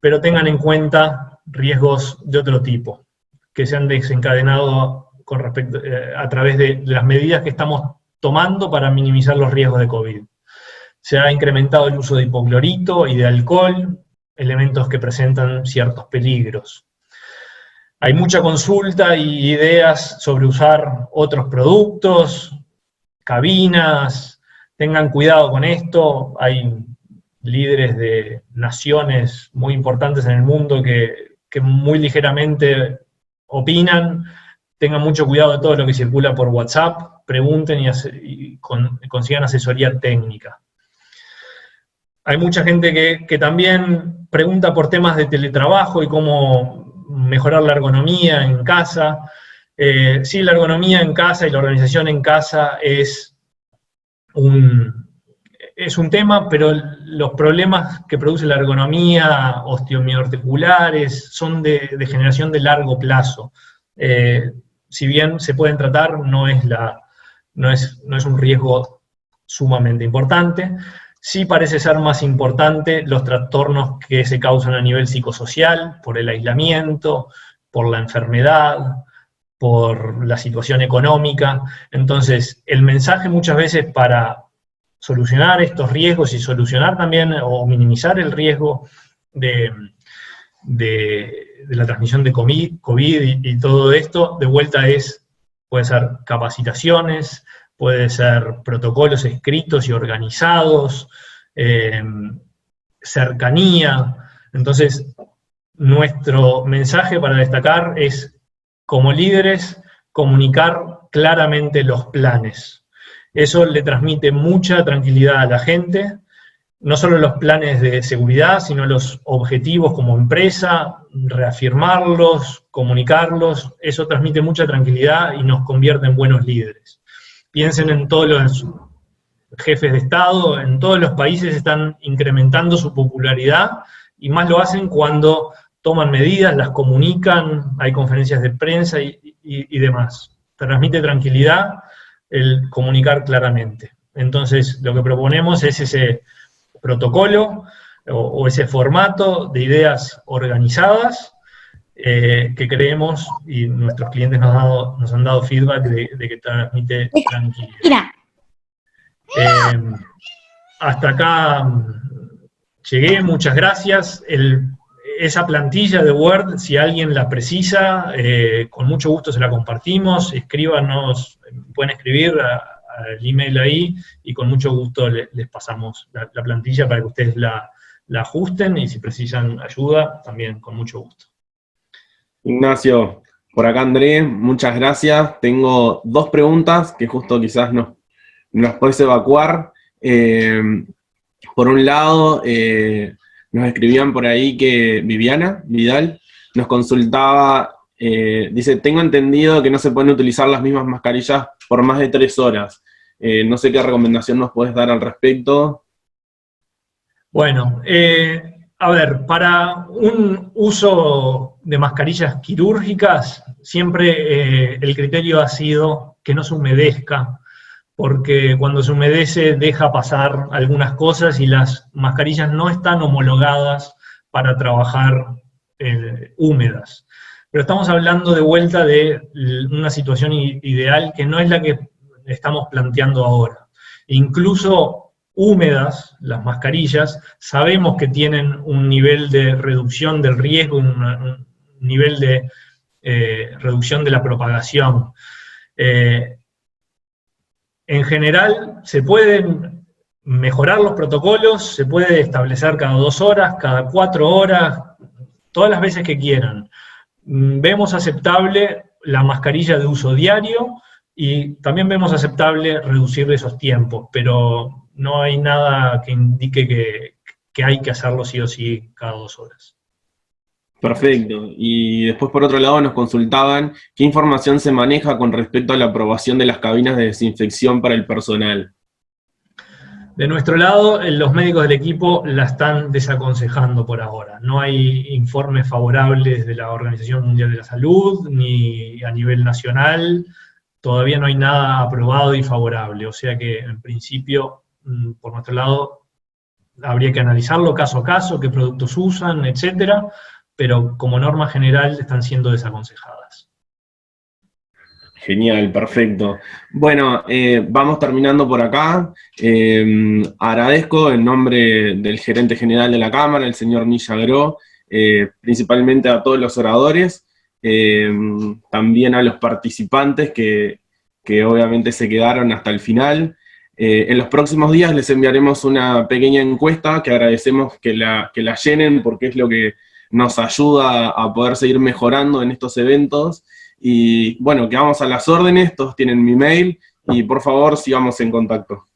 pero tengan en cuenta riesgos de otro tipo, que se han desencadenado con respecto, a través de las medidas que estamos tomando para minimizar los riesgos de COVID. Se ha incrementado el uso de hipoclorito y de alcohol, elementos que presentan ciertos peligros. Hay mucha consulta y ideas sobre usar otros productos, cabinas. Tengan cuidado con esto, hay líderes de naciones muy importantes en el mundo que muy ligeramente opinan. Tengan mucho cuidado de todo lo que circula por WhatsApp, pregunten y consigan asesoría técnica. Hay mucha gente que también pregunta por temas de teletrabajo y cómo mejorar la ergonomía en casa. Sí, la ergonomía en casa y la organización en casa es un tema, pero los problemas que produce la ergonomía osteomioarticulares son de generación de largo plazo. Si bien se pueden tratar, no es un riesgo sumamente importante. Sí parece ser más importante los trastornos que se causan a nivel psicosocial, por el aislamiento, por la enfermedad, por la situación económica. Entonces, el mensaje muchas veces para solucionar estos riesgos y solucionar también o minimizar el riesgo de la transmisión de COVID y todo esto, de vuelta es puede ser capacitaciones, puede ser protocolos escritos y organizados, cercanía. Entonces, nuestro mensaje para destacar es, como líderes, comunicar claramente los planes. Eso le transmite mucha tranquilidad a la gente, no solo los planes de seguridad, sino los objetivos como empresa, reafirmarlos, comunicarlos, eso transmite mucha tranquilidad y nos convierte en buenos líderes. Piensen en todos los jefes de Estado, en todos los países están incrementando su popularidad, y más lo hacen cuando toman medidas, las comunican, hay conferencias de prensa y demás. Transmite tranquilidad el comunicar claramente. Entonces, lo que proponemos es ese protocolo o ese formato de ideas organizadas que creemos, y nuestros clientes nos han dado feedback de que transmite tranquilidad. Hasta acá llegué, muchas gracias. Esa plantilla de Word, si alguien la precisa, con mucho gusto se la compartimos. Escríbanos, pueden escribir al email ahí, y con mucho gusto les pasamos la plantilla para que ustedes la ajusten, y si precisan ayuda, también con mucho gusto. Ignacio, por acá André, muchas gracias. Tengo 2 preguntas que justo quizás nos puedes evacuar. Por un lado, nos escribían por ahí que Viviana Vidal nos consultaba, dice, tengo entendido que no se pueden utilizar las mismas mascarillas por más de 3 horas. No sé qué recomendación nos puedes dar al respecto. Bueno, a ver, para un uso de mascarillas quirúrgicas, siempre el criterio ha sido que no se humedezca, porque cuando se humedece deja pasar algunas cosas y las mascarillas no están homologadas para trabajar húmedas. Pero estamos hablando de vuelta de una situación ideal que no es la que estamos planteando ahora. Incluso húmedas, las mascarillas, sabemos que tienen un nivel de reducción del riesgo, un nivel de reducción de la propagación. En general, se pueden mejorar los protocolos, se puede establecer cada 2 horas, cada 4 horas, todas las veces que quieran. Vemos aceptable la mascarilla de uso diario, y también vemos aceptable reducir esos tiempos, pero no hay nada que indique que hay que hacerlo sí o sí cada 2 horas. Perfecto. Y después, por otro lado, nos consultaban qué información se maneja con respecto a la aprobación de las cabinas de desinfección para el personal. De nuestro lado, los médicos del equipo la están desaconsejando por ahora. No hay informes favorables de la Organización Mundial de la Salud, ni a nivel nacional. Todavía no hay nada aprobado y favorable. O sea que, en principio, por nuestro lado, habría que analizarlo caso a caso, qué productos usan, etcétera, pero como norma general están siendo desaconsejadas. Genial, perfecto. Bueno, vamos terminando por acá. Agradezco en nombre del gerente general de la Cámara, el señor Millagró, principalmente a todos los oradores, también a los participantes que obviamente se quedaron hasta el final. En los próximos días les enviaremos una pequeña encuesta que agradecemos que la llenen, porque es lo que nos ayuda a poder seguir mejorando en estos eventos. Y bueno, quedamos a las órdenes, todos tienen mi mail, y por favor sigamos en contacto.